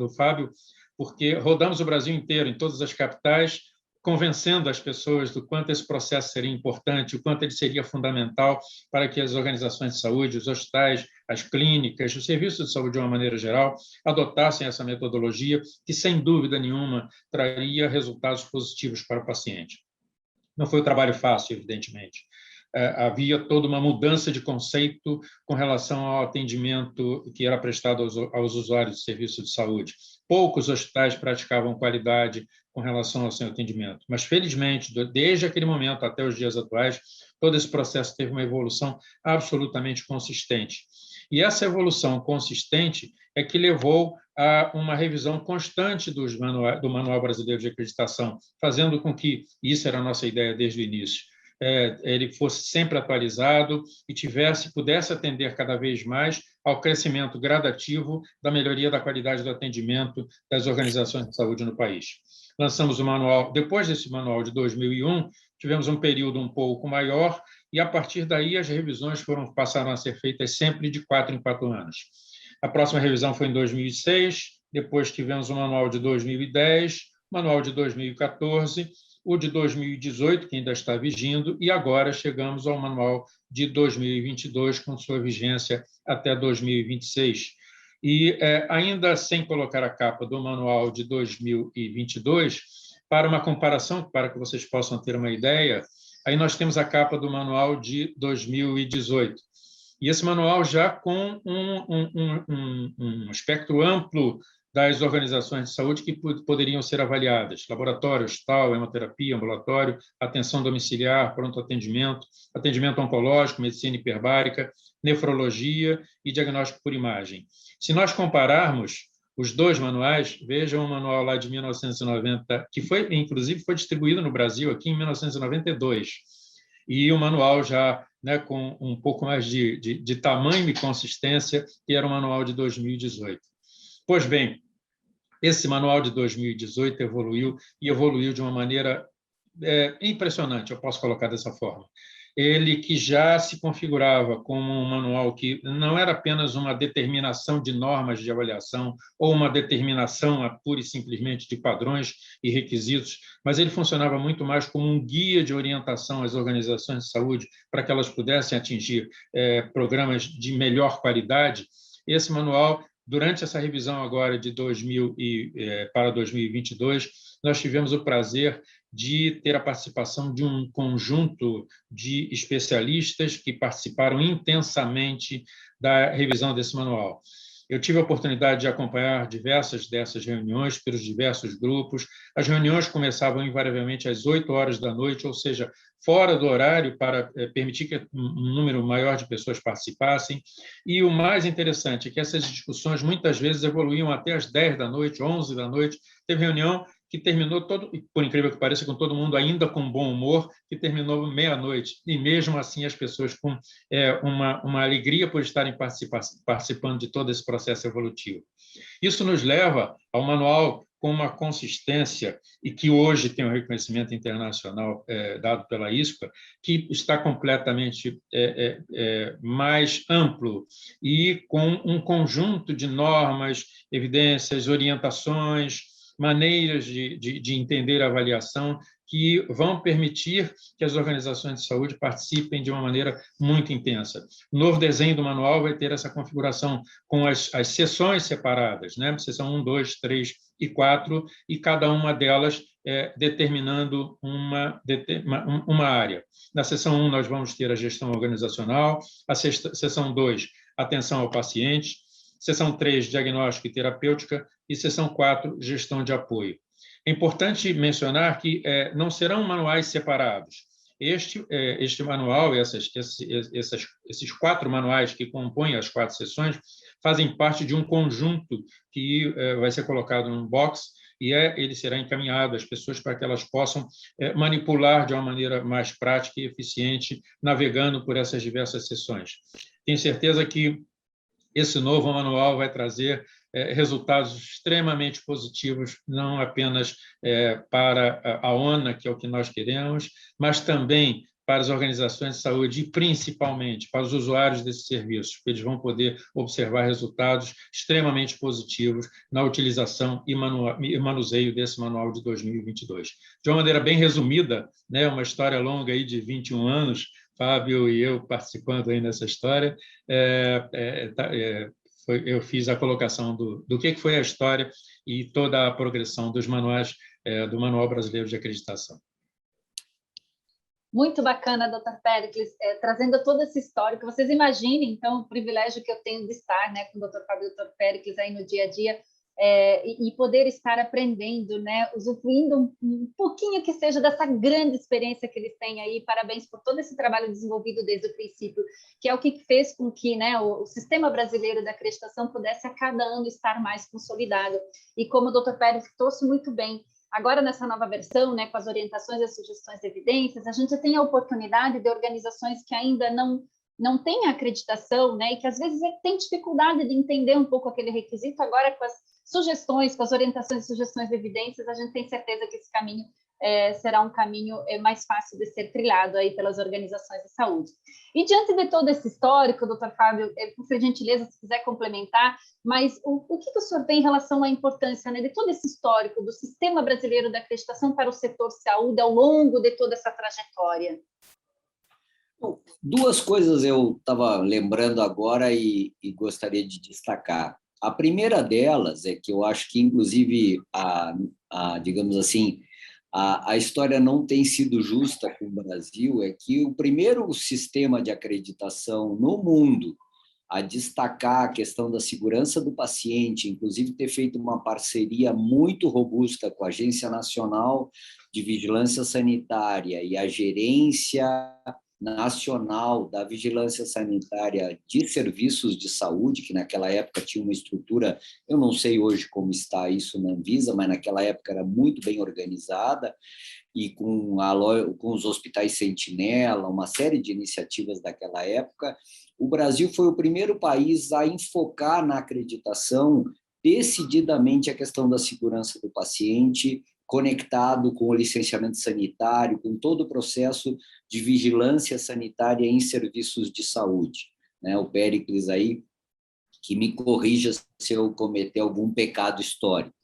[SPEAKER 7] Fábio, porque rodamos o Brasil inteiro, em todas as capitais, convencendo as pessoas do quanto esse processo seria importante, o quanto ele seria fundamental para que as organizações de saúde, os hospitais, as clínicas, os serviços de saúde, de uma maneira geral, adotassem essa metodologia que, sem dúvida nenhuma, traria resultados positivos para o paciente. Não foi um trabalho fácil, evidentemente. Havia toda uma mudança de conceito com relação ao atendimento que era prestado aos usuários de serviço de saúde. Poucos hospitais praticavam qualidade com relação ao seu atendimento, mas, felizmente, desde aquele momento até os dias atuais, todo esse processo teve uma evolução absolutamente consistente. E essa evolução consistente é que levou a uma revisão constante do Manual Brasileiro de Acreditação, fazendo com que, isso era a nossa ideia desde o início, ele fosse sempre atualizado e pudesse atender cada vez mais ao crescimento gradativo da melhoria da qualidade do atendimento das organizações de saúde no país. Lançamos o manual, depois desse manual de 2001, tivemos um período um pouco maior e, a partir daí, as revisões passaram a ser feitas sempre de 4 em 4 anos. A próxima revisão foi em 2006, depois tivemos o manual de 2010, manual de 2014, o de 2018, que ainda está vigindo, e agora chegamos ao manual de 2022, com sua vigência até 2026. E, ainda sem colocar a capa do manual de 2022, para uma comparação, para que vocês possam ter uma ideia, aí nós temos a capa do manual de 2018. E esse manual já com um espectro amplo das organizações de saúde que poderiam ser avaliadas: laboratório, hospital, hemoterapia, ambulatório, atenção domiciliar, pronto atendimento, atendimento oncológico, medicina hiperbárica, nefrologia e diagnóstico por imagem. Se nós compararmos os dois manuais, vejam o manual lá de 1990, que inclusive foi distribuído no Brasil aqui em 1992, e o manual já, né, com um pouco mais de tamanho e consistência, que era o manual de 2018. Pois bem, esse manual de 2018 evoluiu, e evoluiu de uma maneira impressionante, eu posso colocar dessa forma. Ele, que já se configurava como um manual que não era apenas uma determinação de normas de avaliação ou uma determinação pura e simplesmente de padrões e requisitos, mas ele funcionava muito mais como um guia de orientação às organizações de saúde para que elas pudessem atingir programas de melhor qualidade. Esse manual, durante essa revisão agora de para 2022, nós tivemos o prazer de ter a participação de um conjunto de especialistas que participaram intensamente da revisão desse manual. Eu tive a oportunidade de acompanhar diversas dessas reuniões pelos diversos grupos. As reuniões começavam invariavelmente às 8 horas da noite, ou seja, fora do horário, para permitir que um número maior de pessoas participassem. E o mais interessante é que essas discussões muitas vezes evoluíam até às 10 da noite, 11 da noite. Teve reunião que terminou, por incrível que pareça, com todo mundo ainda com bom humor, que terminou meia-noite. E, mesmo assim, as pessoas com uma alegria por estarem participando de todo esse processo evolutivo. Isso nos leva ao manual com uma consistência, e que hoje tem um reconhecimento internacional dado pela ISPA, que está completamente mais amplo e com um conjunto de normas, evidências, orientações, maneiras de entender a avaliação, que vão permitir que as organizações de saúde participem de uma maneira muito intensa. O novo desenho do manual vai ter essa configuração com as sessões separadas, né? Sessão 1, 2, 3 e 4, e cada uma delas determinando uma área. Na sessão 1, nós vamos ter a gestão organizacional, a sessão 2, atenção ao paciente, sessão 3, diagnóstico e terapêutica, e sessão 4, gestão de apoio. É importante mencionar que não serão manuais separados. Este manual, esses 4 manuais que compõem as 4 sessões, fazem parte de um conjunto que vai ser colocado num box, e ele será encaminhado às pessoas para que elas possam manipular de uma maneira mais prática e eficiente, navegando por essas diversas sessões. Tenho certeza que esse novo manual vai trazer resultados extremamente positivos, não apenas para a ONA, que é o que nós queremos, mas também para as organizações de saúde e, principalmente, para os usuários desses serviços, porque eles vão poder observar resultados extremamente positivos na utilização e manuseio desse manual de 2022. De uma maneira bem resumida, né, uma história longa aí de 21 anos, Fábio e eu participando aí nessa história, eu fiz a colocação do que foi a história e toda a progressão dos manuais, do Manual Brasileiro de Acreditação.
[SPEAKER 6] Muito bacana, Dr. Péricles, trazendo toda essa história, que vocês imaginem, então, o privilégio que eu tenho de estar, né, com o Dr. Fábio e o Dr. Péricles aí no dia a dia, e poder estar aprendendo, né, usufruindo um pouquinho que seja dessa grande experiência que eles têm aí. Parabéns por todo esse trabalho desenvolvido desde o princípio, que é o que fez com que, né, o sistema brasileiro da acreditação pudesse a cada ano estar mais consolidado. E como o Dr. Pérez trouxe muito bem, agora nessa nova versão, né, com as orientações e as sugestões de evidências, a gente tem a oportunidade de organizações que ainda não têm acreditação, né, e que às vezes têm dificuldade de entender um pouco aquele requisito. Agora, com as sugestões, com as orientações e sugestões de evidências, a gente tem certeza que esse caminho será um caminho mais fácil de ser trilhado aí pelas organizações de saúde. E diante de todo esse histórico, doutor Fábio, por gentileza, se quiser complementar, mas o que o senhor vê em relação à importância, né, de todo esse histórico do Sistema Brasileiro de Acreditação para o setor saúde ao longo de toda essa trajetória?
[SPEAKER 8] Duas coisas eu estava lembrando agora e gostaria de destacar. A primeira delas é que eu acho que, inclusive, digamos assim, a história não tem sido justa com o Brasil, é que o primeiro sistema de acreditação no mundo a destacar a questão da segurança do paciente, inclusive ter feito uma parceria muito robusta com a Agência Nacional de Vigilância Sanitária e a Gerência Nacional da Vigilância Sanitária de Serviços de Saúde, que naquela época tinha uma estrutura, eu não sei hoje como está isso na Anvisa, mas naquela época era muito bem organizada, e com os hospitais Sentinela, uma série de iniciativas daquela época, o Brasil foi o primeiro país a enfocar na acreditação decididamente a questão da segurança do paciente, conectado com o licenciamento sanitário, com todo o processo de vigilância sanitária em serviços de saúde. O Péricles aí, que me corrija se eu cometer algum pecado histórico.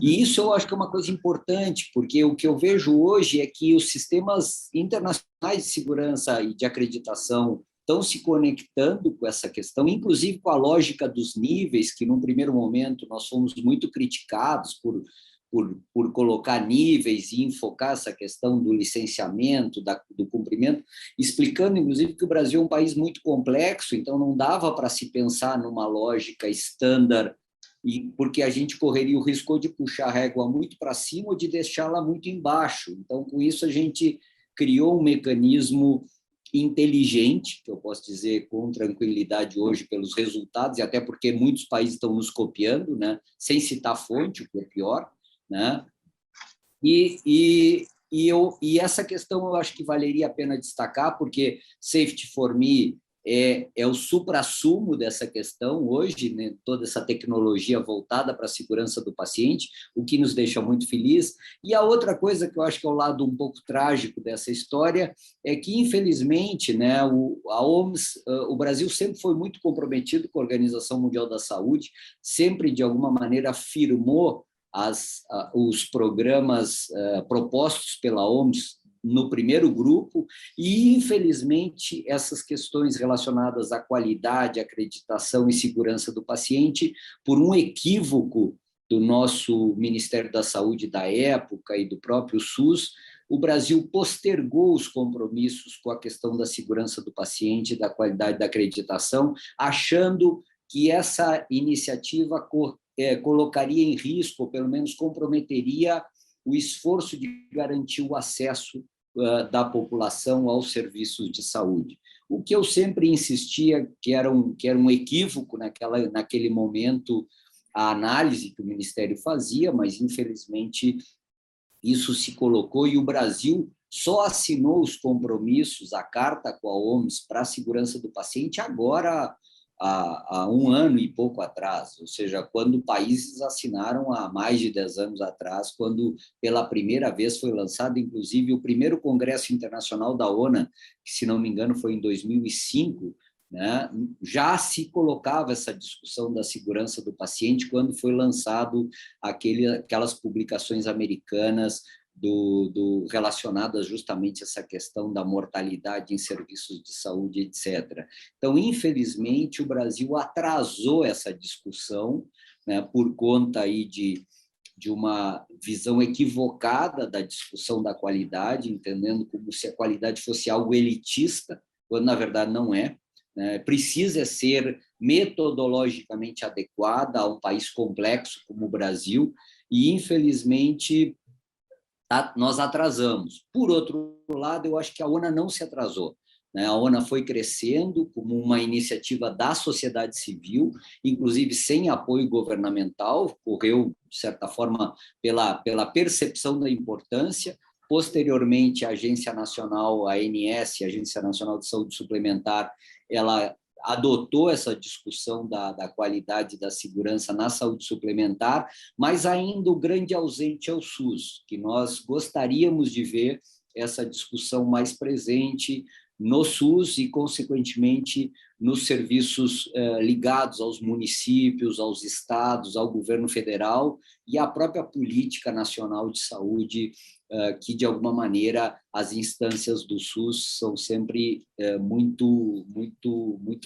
[SPEAKER 8] E isso eu acho que é uma coisa importante, porque o que eu vejo hoje é que os sistemas internacionais de segurança e de acreditação estão se conectando com essa questão, inclusive com a lógica dos níveis, que num primeiro momento nós fomos muito criticados por colocar níveis e enfocar essa questão do licenciamento, do cumprimento, explicando, inclusive, que o Brasil é um país muito complexo, então não dava para se pensar numa lógica estándar, porque a gente correria o risco de puxar a régua muito para cima ou de deixá-la muito embaixo. Então, com isso, a gente criou um mecanismo inteligente, que eu posso dizer com tranquilidade hoje pelos resultados, e até porque muitos países estão nos copiando, sem citar fonte, o que é pior, E essa questão eu acho que valeria a pena destacar, porque Safety for Me é o suprassumo dessa questão hoje, toda essa tecnologia voltada para a segurança do paciente, o que nos deixa muito feliz. E a outra coisa que eu acho que é o lado um pouco trágico dessa história é que, infelizmente, a OMS, o Brasil sempre foi muito comprometido com a Organização Mundial da Saúde, sempre, de alguma maneira, afirmou os programas propostos pela OMS no primeiro grupo, e, infelizmente, essas questões relacionadas à qualidade, acreditação e segurança do paciente, por um equívoco do nosso Ministério da Saúde da época e do próprio SUS, o Brasil postergou os compromissos com a questão da segurança do paciente, da qualidade da acreditação, achando que essa iniciativa colocaria em risco, ou pelo menos comprometeria, o esforço de garantir o acesso da população aos serviços de saúde. O que eu sempre insistia que era um equívoco naquele momento, a análise que o Ministério fazia, mas, infelizmente, isso se colocou, e o Brasil só assinou os compromissos, a carta com a OMS para a segurança do paciente agora, há um ano e pouco atrás, ou seja, quando países assinaram há mais de 10 anos atrás, quando pela primeira vez foi lançado, inclusive, o primeiro Congresso Internacional da ONU, que, se não me engano, foi em 2005, já se colocava essa discussão da segurança do paciente quando foi lançado aquelas publicações americanas relacionadas justamente a essa questão da mortalidade em serviços de saúde, etc. Então, infelizmente, o Brasil atrasou essa discussão, por conta aí de uma visão equivocada da discussão da qualidade, entendendo como se a qualidade fosse algo elitista, quando, na verdade, não é. Precisa ser metodologicamente adequada a um país complexo como o Brasil, e, infelizmente, nós atrasamos. Por outro lado, eu acho que a ONU não se atrasou. A ONU foi crescendo como uma iniciativa da sociedade civil, inclusive sem apoio governamental, correu, de certa forma, pela percepção da importância. Posteriormente, a Agência Nacional, a ANS, a Agência Nacional de Saúde Suplementar, ela adotou essa discussão da qualidade da segurança na saúde suplementar, mas ainda o grande ausente é o SUS, que nós gostaríamos de ver essa discussão mais presente no SUS e, consequentemente, nos serviços ligados aos municípios, aos estados, ao governo federal e à própria política nacional de saúde, que, de alguma maneira, as instâncias do SUS são sempre muito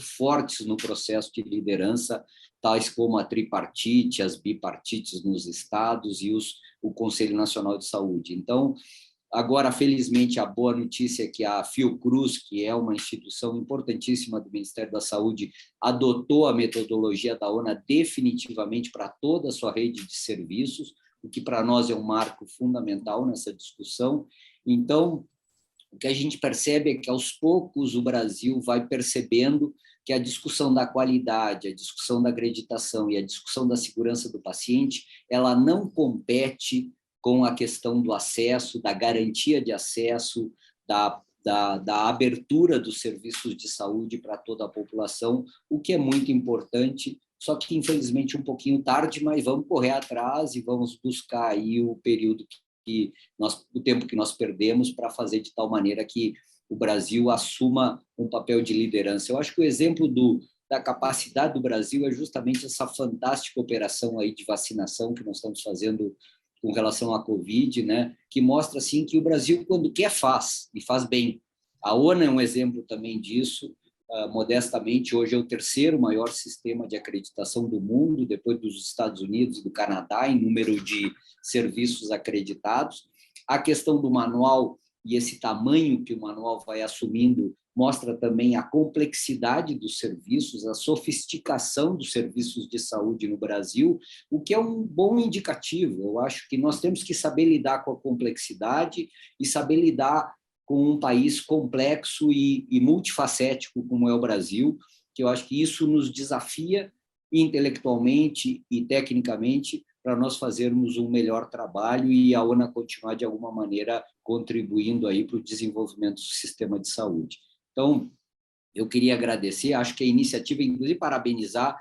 [SPEAKER 8] fortes no processo de liderança, tais como a tripartite, as bipartites nos estados e o Conselho Nacional de Saúde. Então, agora, felizmente, a boa notícia é que a Fiocruz, que é uma instituição importantíssima do Ministério da Saúde, adotou a metodologia da ONA definitivamente para toda a sua rede de serviços, o que para nós é um marco fundamental nessa discussão. Então, o que a gente percebe é que, aos poucos, o Brasil vai percebendo que a discussão da qualidade, a discussão da acreditação e a discussão da segurança do paciente, ela não compete com a questão do acesso, da garantia de acesso, da abertura dos serviços de saúde para toda a população, o que é muito importante, só que, infelizmente, um pouquinho tarde, mas vamos correr atrás e vamos buscar aí o período o tempo que nós perdemos para fazer de tal maneira que o Brasil assuma um papel de liderança. Eu acho que o exemplo da capacidade do Brasil é justamente essa fantástica operação aí de vacinação que nós estamos fazendo com relação à Covid, né, que mostra assim, que o Brasil, quando quer, faz, e faz bem. A ONU é um exemplo também disso. Modestamente, hoje é o terceiro maior sistema de acreditação do mundo, depois dos Estados Unidos e do Canadá, em número de serviços acreditados. A questão do manual e esse tamanho que o manual vai assumindo mostra também a complexidade dos serviços, a sofisticação dos serviços de saúde no Brasil, o que é um bom indicativo. Eu acho que nós temos que saber lidar com a complexidade e saber lidar com um país complexo e multifacético como é o Brasil, que eu acho que isso nos desafia intelectualmente e tecnicamente para nós fazermos um melhor trabalho e a ONU continuar, de alguma maneira, contribuindo aí para o desenvolvimento do sistema de saúde. Então, eu queria agradecer, acho que a iniciativa, inclusive parabenizar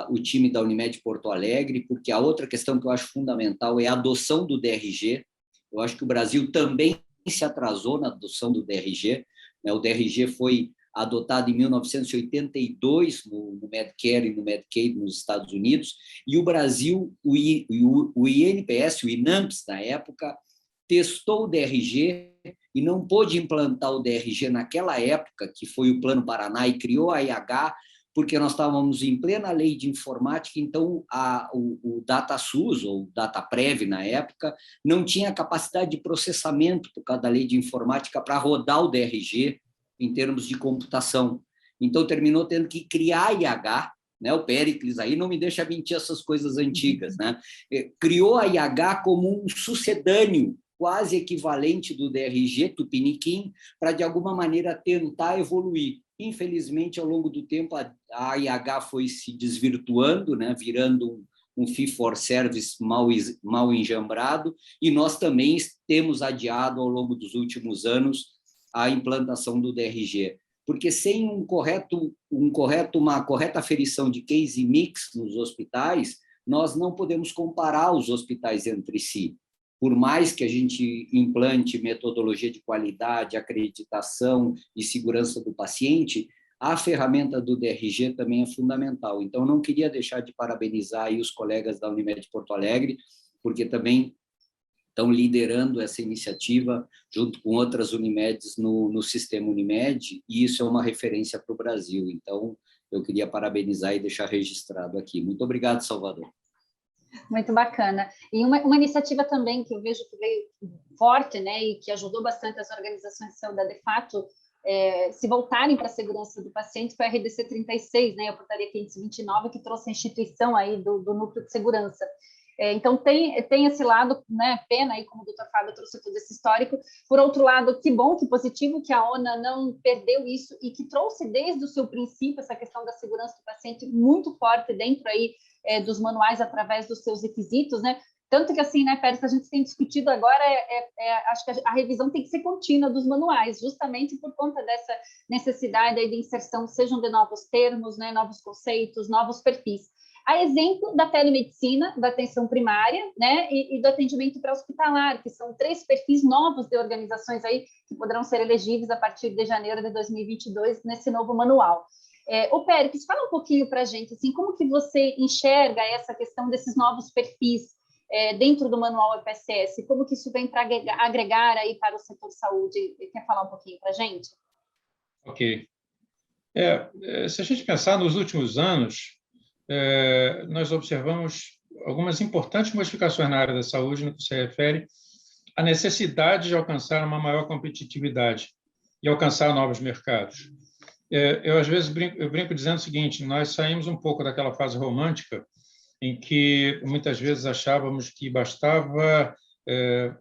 [SPEAKER 8] o time da Unimed Porto Alegre, porque a outra questão que eu acho fundamental é a adoção do DRG. Eu acho que o Brasil também se atrasou na adoção do DRG, né? O DRG foi adotado em 1982 no Medicare e no Medicaid nos Estados Unidos, e o Brasil, o INPS, o INAMPS, na época, testou o DRG e não pôde implantar o DRG naquela época, que foi o Plano Paraná, e criou a IH, porque nós estávamos em plena lei de informática, então o DataSUS, ou DataPrev na época, não tinha capacidade de processamento por causa da lei de informática para rodar o DRG em termos de computação. Então, terminou tendo que criar a IH, né? O Péricles aí não me deixa mentir essas coisas antigas, né? Criou a IH como um sucedâneo quase equivalente do DRG, Tupiniquim, para, de alguma maneira, tentar evoluir. Infelizmente, ao longo do tempo, a IH foi se desvirtuando, né, virando um fee-for-service mal enjambrado, e nós também temos adiado, ao longo dos últimos anos, a implantação do DRG. Porque sem uma correta aferição de case mix nos hospitais, nós não podemos comparar os hospitais entre si. Por mais que a gente implante metodologia de qualidade, acreditação e segurança do paciente, a ferramenta do DRG também é fundamental. Então, não queria deixar de parabenizar aí os colegas da Unimed Porto Alegre, porque também estão liderando essa iniciativa junto com outras Unimedes no sistema Unimed, e isso é uma referência para o Brasil. Então, eu queria parabenizar e deixar registrado aqui. Muito obrigado, Salvador.
[SPEAKER 6] Muito bacana. E uma iniciativa também que eu vejo que veio forte, né, e que ajudou bastante as organizações de saúde a, de fato, se voltarem para a segurança do paciente, foi a RDC 36, né, a portaria 529, que trouxe a instituição aí do núcleo de segurança. Então, tem esse lado, né, pena aí, como o Dr. Fábio trouxe todo esse histórico. Por outro lado, que bom, que positivo que a ONA não perdeu isso e que trouxe desde o seu princípio essa questão da segurança do paciente muito forte dentro aí dos manuais através dos seus requisitos, né? Tanto que, assim, né, Pérez, a gente tem discutido agora, acho que a revisão tem que ser contínua dos manuais, justamente por conta dessa necessidade aí de inserção, sejam de novos termos, né, novos conceitos, novos perfis. A exemplo da telemedicina, da atenção primária, né, e do atendimento pré-hospitalar, que são 3 perfis novos de organizações aí que poderão ser elegíveis a partir de janeiro de 2022 nesse novo manual. Ô, Pérez, fala um pouquinho para a gente, assim, como que você enxerga essa questão desses novos perfis dentro do manual EPSS? Como que isso vem para agregar aí para o setor saúde? Quer falar um pouquinho para a gente?
[SPEAKER 7] Ok. Se a gente pensar nos últimos anos, nós observamos algumas importantes modificações na área da saúde no que se refere à necessidade de alcançar uma maior competitividade e alcançar novos mercados. Eu, às vezes, brinco dizendo o seguinte: nós saímos um pouco daquela fase romântica em que muitas vezes achávamos que bastava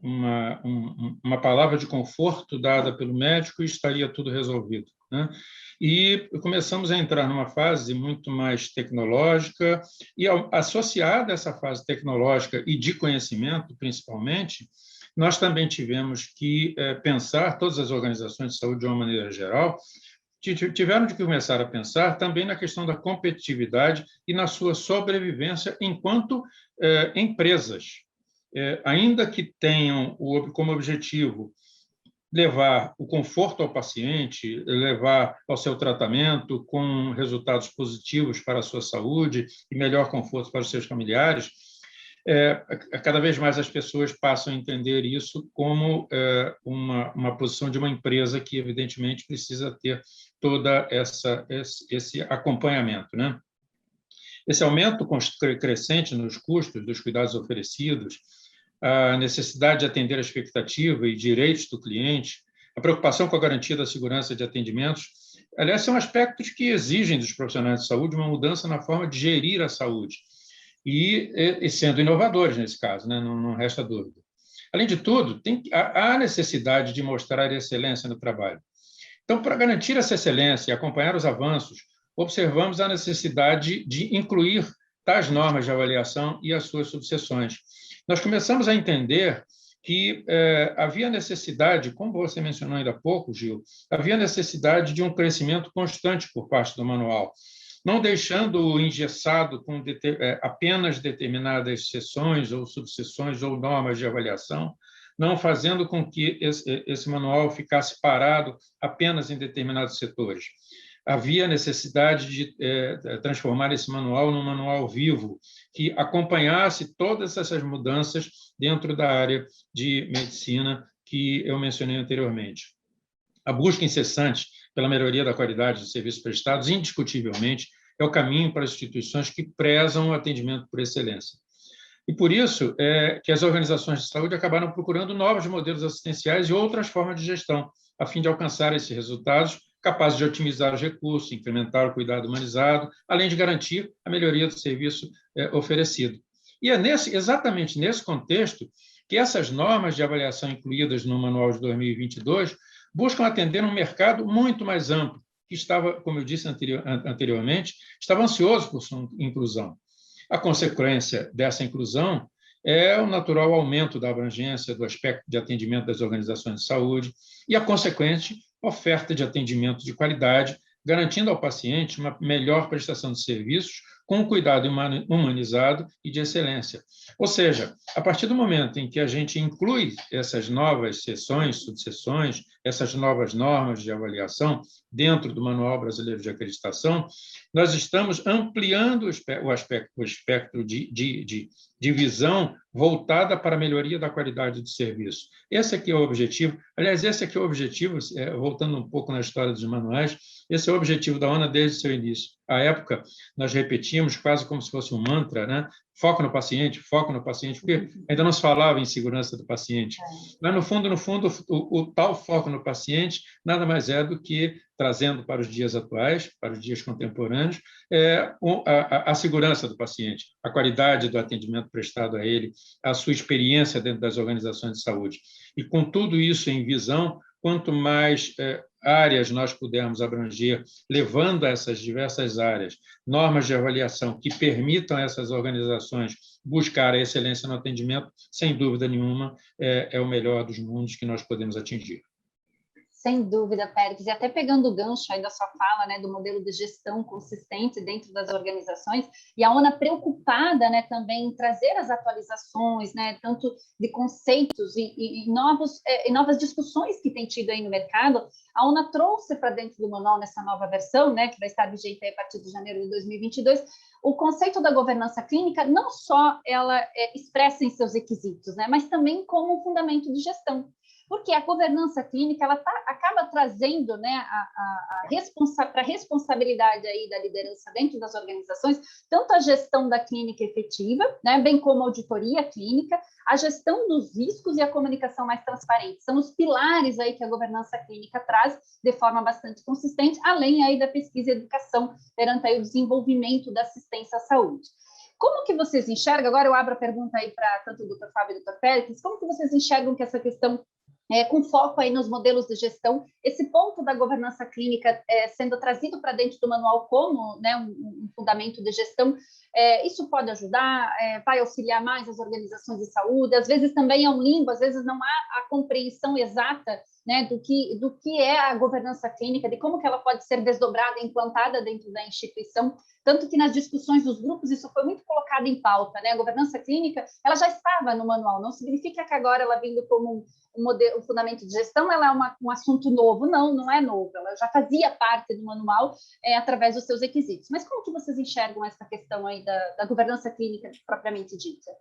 [SPEAKER 7] uma palavra de conforto dada pelo médico e estaria tudo resolvido, né? E começamos a entrar numa fase muito mais tecnológica e, associada a essa fase tecnológica e de conhecimento, principalmente, nós também tivemos que pensar, todas as organizações de saúde de uma maneira geral, tiveram de começar a pensar também na questão da competitividade e na sua sobrevivência enquanto empresas, ainda que tenham como objetivo levar o conforto ao paciente, levar ao seu tratamento com resultados positivos para a sua saúde e melhor conforto para os seus familiares. Cada vez mais as pessoas passam a entender isso como uma posição de uma empresa que, evidentemente, precisa ter toda esse acompanhamento, né? Esse aumento crescente nos custos dos cuidados oferecidos, a necessidade de atender a expectativa e direitos do cliente, a preocupação com a garantia da segurança de atendimentos, aliás, são aspectos que exigem dos profissionais de saúde uma mudança na forma de gerir a saúde, e sendo inovadores nesse caso, né? Não resta dúvida. Além de tudo, há necessidade de mostrar excelência no trabalho. Então, para garantir essa excelência e acompanhar os avanços, observamos a necessidade de incluir tais normas de avaliação e as suas subseções. Nós começamos a entender que havia necessidade, como você mencionou ainda há pouco, Gil, havia necessidade de um crescimento constante por parte do manual, não deixando-o engessado com apenas determinadas seções ou subseções ou normas de avaliação, não fazendo com que esse manual ficasse parado apenas em determinados setores. Havia necessidade de transformar esse manual num manual vivo, que acompanhasse todas essas mudanças dentro da área de medicina que eu mencionei anteriormente. A busca incessante pela melhoria da qualidade dos serviços prestados, indiscutivelmente, é o caminho para as instituições que prezam o atendimento por excelência. E por isso que as organizações de saúde acabaram procurando novos modelos assistenciais e outras formas de gestão, a fim de alcançar esses resultados capazes de otimizar os recursos, incrementar o cuidado humanizado, além de garantir a melhoria do serviço oferecido. E é exatamente nesse contexto que essas normas de avaliação incluídas no Manual de 2022 buscam atender um mercado muito mais amplo, que estava, como eu disse anteriormente, estava ansioso por sua inclusão. A consequência dessa inclusão é o natural aumento da abrangência do aspecto de atendimento das organizações de saúde e a consequente oferta de atendimento de qualidade, garantindo ao paciente uma melhor prestação de serviços com um cuidado humanizado e de excelência. Ou seja, a partir do momento em que a gente inclui essas novas seções, subseções, essas novas normas de avaliação dentro do Manual Brasileiro de Acreditação, nós estamos ampliando o espectro de visão voltada para a melhoria da qualidade do serviço. Esse aqui é o objetivo. Aliás, esse aqui é o objetivo, voltando um pouco na história dos manuais, esse é o objetivo da ONA desde o seu início. À época, nós repetíamos quase como se fosse um mantra, né? Foco no paciente, porque ainda não se falava em segurança do paciente. Mas, no fundo, o tal foco no paciente nada mais é do que, trazendo para os dias atuais, para os dias contemporâneos, a segurança do paciente, a qualidade do atendimento prestado a ele, a sua experiência dentro das organizações de saúde. E, com tudo isso em visão, quanto mais áreas nós pudermos abranger, levando a essas diversas áreas normas de avaliação que permitam a essas organizações buscar a excelência no atendimento, sem dúvida nenhuma, é o melhor dos mundos que nós podemos atingir.
[SPEAKER 6] Sem dúvida, Péricles, e até pegando o gancho aí da sua fala, né, do modelo de gestão consistente dentro das organizações, e a ONA preocupada, né, também em trazer as atualizações, né, tanto de conceitos e novas discussões que tem tido aí no mercado, a ONA trouxe para dentro do manual, nessa nova versão, né, que vai estar vigente aí a partir de janeiro de 2022, o conceito da governança clínica, não só ela expressa em seus requisitos, né, mas também como um fundamento de gestão. Porque a governança clínica ela acaba trazendo, né, para a responsabilidade aí da liderança dentro das organizações, tanto a gestão da clínica efetiva, né, bem como a auditoria clínica, a gestão dos riscos e a comunicação mais transparente. São os pilares aí que a governança clínica traz de forma bastante consistente, além aí da pesquisa e educação, perante aí o desenvolvimento da assistência à saúde. Como que vocês enxergam, agora eu abro a pergunta aí para tanto o Dr. Fábio e o Dr. Péricles, como que vocês enxergam que essa questão com foco aí nos modelos de gestão, esse ponto da governança clínica sendo trazido para dentro do manual como, né, um fundamento de gestão, isso pode ajudar, vai auxiliar mais as organizações de saúde, às vezes também é um limbo, às vezes não há a compreensão exata, né, do que é a governança clínica, de como que ela pode ser desdobrada e implantada dentro da instituição, tanto que nas discussões dos grupos isso foi muito colocado em pauta, né? A governança clínica, ela já estava no manual, não significa que agora ela vindo como um modelo, um fundamento de gestão, ela é um assunto novo, não é novo, ela já fazia parte do manual através dos seus requisitos. Mas como que vocês enxergam essa questão aí da governança clínica propriamente dita?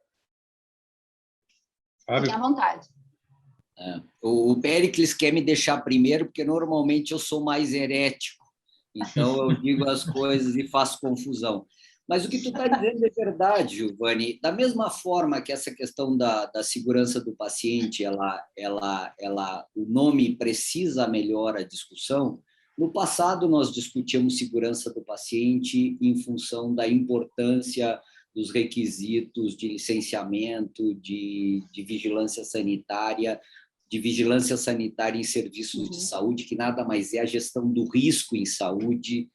[SPEAKER 6] Fiquem à vontade.
[SPEAKER 8] O Péricles quer me deixar primeiro, porque normalmente eu sou mais herético, então eu digo as coisas e faço confusão. Mas o que tu está dizendo é verdade, Giovanni. Da mesma forma que essa questão da segurança do paciente, o nome precisa melhor a discussão. No passado, nós discutíamos segurança do paciente em função da importância dos requisitos de licenciamento, de vigilância sanitária, em serviços de saúde, que nada mais é a gestão do risco em saúde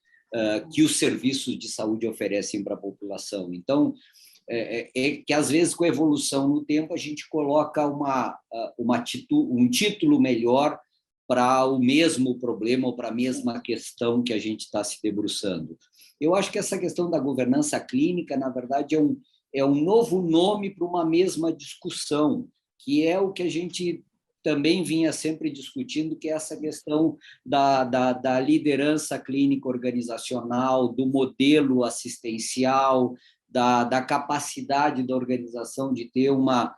[SPEAKER 8] que os serviços de saúde oferecem para a população. Então, que às vezes, com a evolução no tempo, a gente coloca um título melhor para o mesmo problema ou para a mesma questão que a gente está se debruçando. Eu acho que essa questão da governança clínica, na verdade, é um novo nome para uma mesma discussão, que é o que a gente também vinha sempre discutindo, que é essa questão da liderança clínica organizacional, do modelo assistencial, da capacidade da organização de ter uma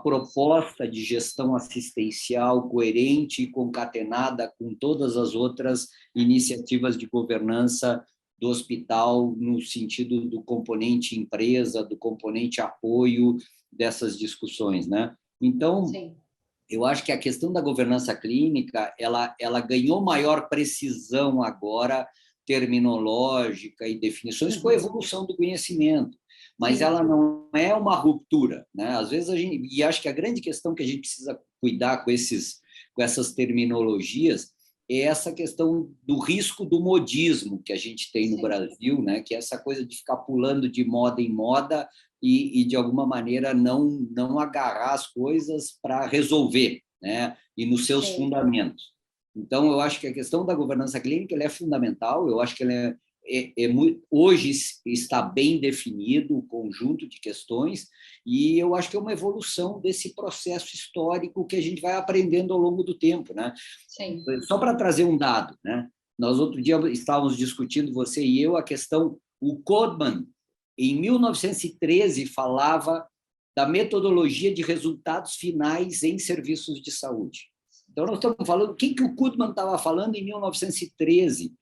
[SPEAKER 8] proposta de gestão assistencial coerente e concatenada com todas as outras iniciativas de governança do hospital, no sentido do componente empresa, do componente apoio dessas discussões, né? Então, sim, eu acho que a questão da governança clínica, ela ganhou maior precisão agora, terminológica e definições, com a evolução do conhecimento, mas ela não é uma ruptura, né? Às vezes e acho que a grande questão que a gente precisa cuidar com essas terminologias é essa questão do risco do modismo que a gente tem no Brasil, né? Que é essa coisa de ficar pulando de moda em moda e de alguma maneira, não agarrar as coisas para resolver, né? E nos seus fundamentos. Então, eu acho que a questão da governança clínica ela é fundamental, eu acho que ela hoje está bem definido o conjunto de questões, e eu acho que é uma evolução desse processo histórico que a gente vai aprendendo ao longo do tempo, né? Sim. Só para trazer um dado, né? Nós, outro dia, estávamos discutindo, você e eu, a questão, o Codman, em 1913, falava da metodologia de resultados finais em serviços de saúde. Então, nós estamos falando, o que o Codman estava falando em 1913?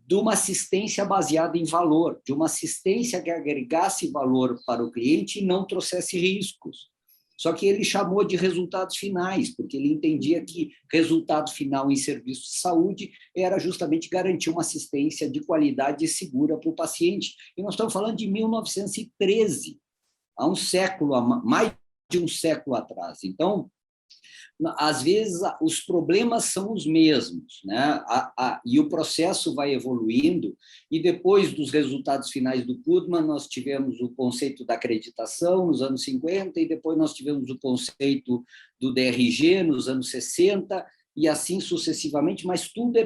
[SPEAKER 8] De uma assistência baseada em valor, de uma assistência que agregasse valor para o cliente e não trouxesse riscos. Só que ele chamou de resultados finais, porque ele entendia que resultado final em serviços de saúde era justamente garantir uma assistência de qualidade e segura para o paciente. E nós estamos falando de 1913, há mais de um século atrás. Então, Às vezes, os problemas são os mesmos, né? E o processo vai evoluindo, e depois dos resultados finais do Putman, nós tivemos o conceito da acreditação nos anos 50, e depois nós tivemos o conceito do DRG nos anos 60, e assim sucessivamente, mas tudo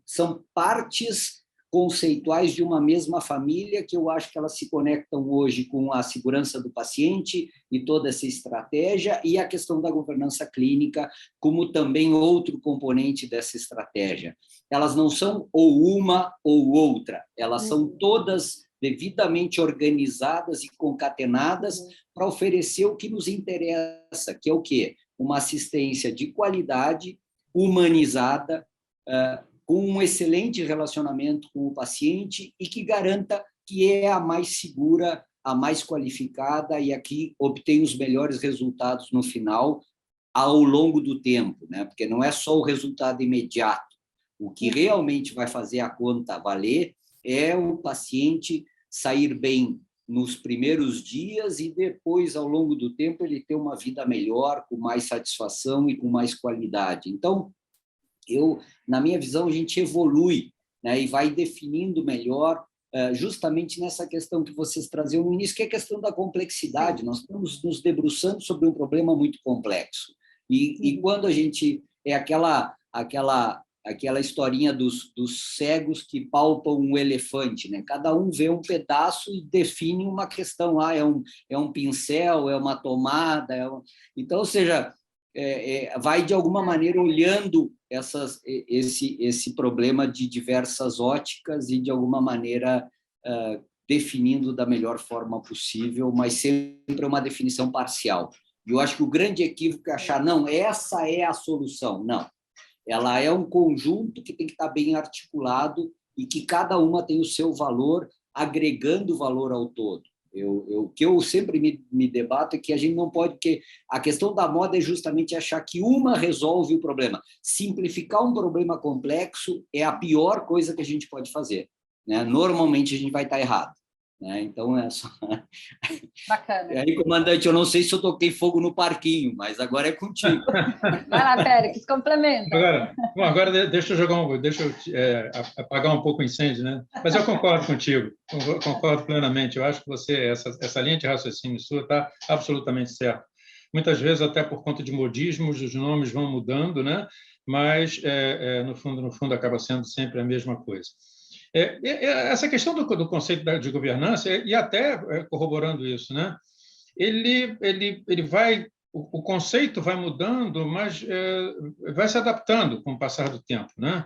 [SPEAKER 8] são partes conceituais de uma mesma família, que eu acho que elas se conectam hoje com a segurança do paciente e toda essa estratégia, e a questão da governança clínica como também outro componente dessa estratégia. Elas não são ou uma ou outra, elas são todas devidamente organizadas e concatenadas para oferecer o que nos interessa, que é o quê? Uma assistência de qualidade, humanizada, com um excelente relacionamento com o paciente e que garanta que é a mais segura, a mais qualificada e a que obtém os melhores resultados no final ao longo do tempo, né? Porque não é só o resultado imediato. O que realmente vai fazer a conta valer é o paciente sair bem nos primeiros dias e depois, ao longo do tempo, ele ter uma vida melhor, com mais satisfação e com mais qualidade. Então, na minha visão, a gente evolui, né, e vai definindo melhor, justamente nessa questão que vocês traziam no início, que é a questão da complexidade. Nós estamos nos debruçando sobre um problema muito complexo. E quando a gente... É aquela historinha dos cegos que palpam um elefante, né? Cada um vê um pedaço e define uma questão. É um pincel, é uma tomada... Então, ou seja... vai, de alguma maneira, olhando esse problema de diversas óticas e, de alguma maneira, definindo da melhor forma possível, mas sempre uma definição parcial. E eu acho que o grande equívoco é achar, não, essa é a solução. Não, ela é um conjunto que tem que estar bem articulado e que cada uma tem o seu valor, agregando valor ao todo. O que eu sempre me debato é que a gente não pode, porque a questão da moda é justamente achar que uma resolve o problema. Simplificar um problema complexo é a pior coisa que a gente pode fazer, né? Normalmente a gente vai estar errado, né? Então é só...
[SPEAKER 6] Bacana.
[SPEAKER 8] E aí, comandante, eu não sei se eu toquei fogo no parquinho, mas agora é contigo.
[SPEAKER 6] Vai lá, Péricles, complementa.
[SPEAKER 7] Agora deixa eu apagar um pouco o incêndio, né? Mas eu concordo contigo, concordo plenamente. Eu acho que essa linha de raciocínio sua está absolutamente certa. Muitas vezes, até por conta de modismos, os nomes vão mudando, né? Mas, no fundo, acaba sendo sempre a mesma coisa. Essa questão do conceito de governança, e até corroborando isso, né? Ele vai... O conceito vai mudando, mas vai se adaptando com o passar do tempo, né?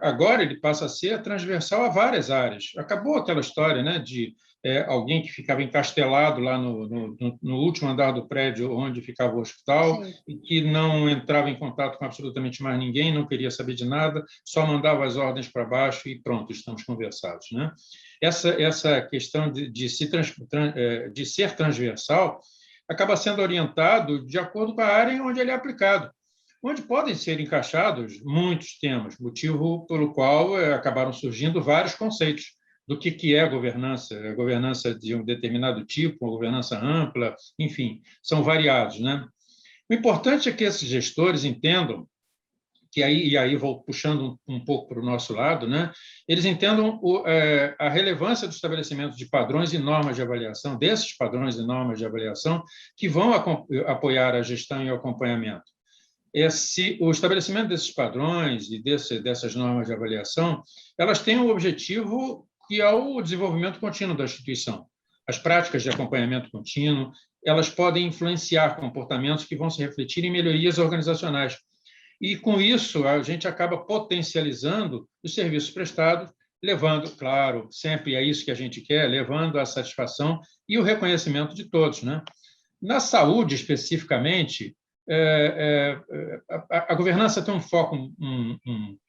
[SPEAKER 7] Agora ele passa a ser transversal a várias áreas. Acabou aquela história, né, de alguém que ficava encastelado lá no último andar do prédio onde ficava o hospital. Sim. E que não entrava em contato com absolutamente mais ninguém, não queria saber de nada, só mandava as ordens para baixo e pronto, estamos conversados, né? Essa questão de ser transversal acaba sendo orientado de acordo com a área onde ele é aplicado, onde podem ser encaixados muitos temas, motivo pelo qual acabaram surgindo vários conceitos do que é a governança de um determinado tipo, uma governança ampla, enfim, são variados, né? O importante é que esses gestores entendam que aí vou puxando um pouco para o nosso lado, né? Eles entendam a relevância do estabelecimento de padrões e normas de avaliação, desses padrões e normas de avaliação, que vão apoiar a gestão e o acompanhamento. O estabelecimento desses padrões e dessas normas de avaliação, elas têm um objetivo que é o desenvolvimento contínuo da instituição. As práticas de acompanhamento contínuo, elas podem influenciar comportamentos que vão se refletir em melhorias organizacionais. E, com isso, a gente acaba potencializando os serviços prestados, levando, claro, sempre é isso que a gente quer, levando a satisfação e o reconhecimento de todos, né? Na saúde, especificamente, a governança tem um foco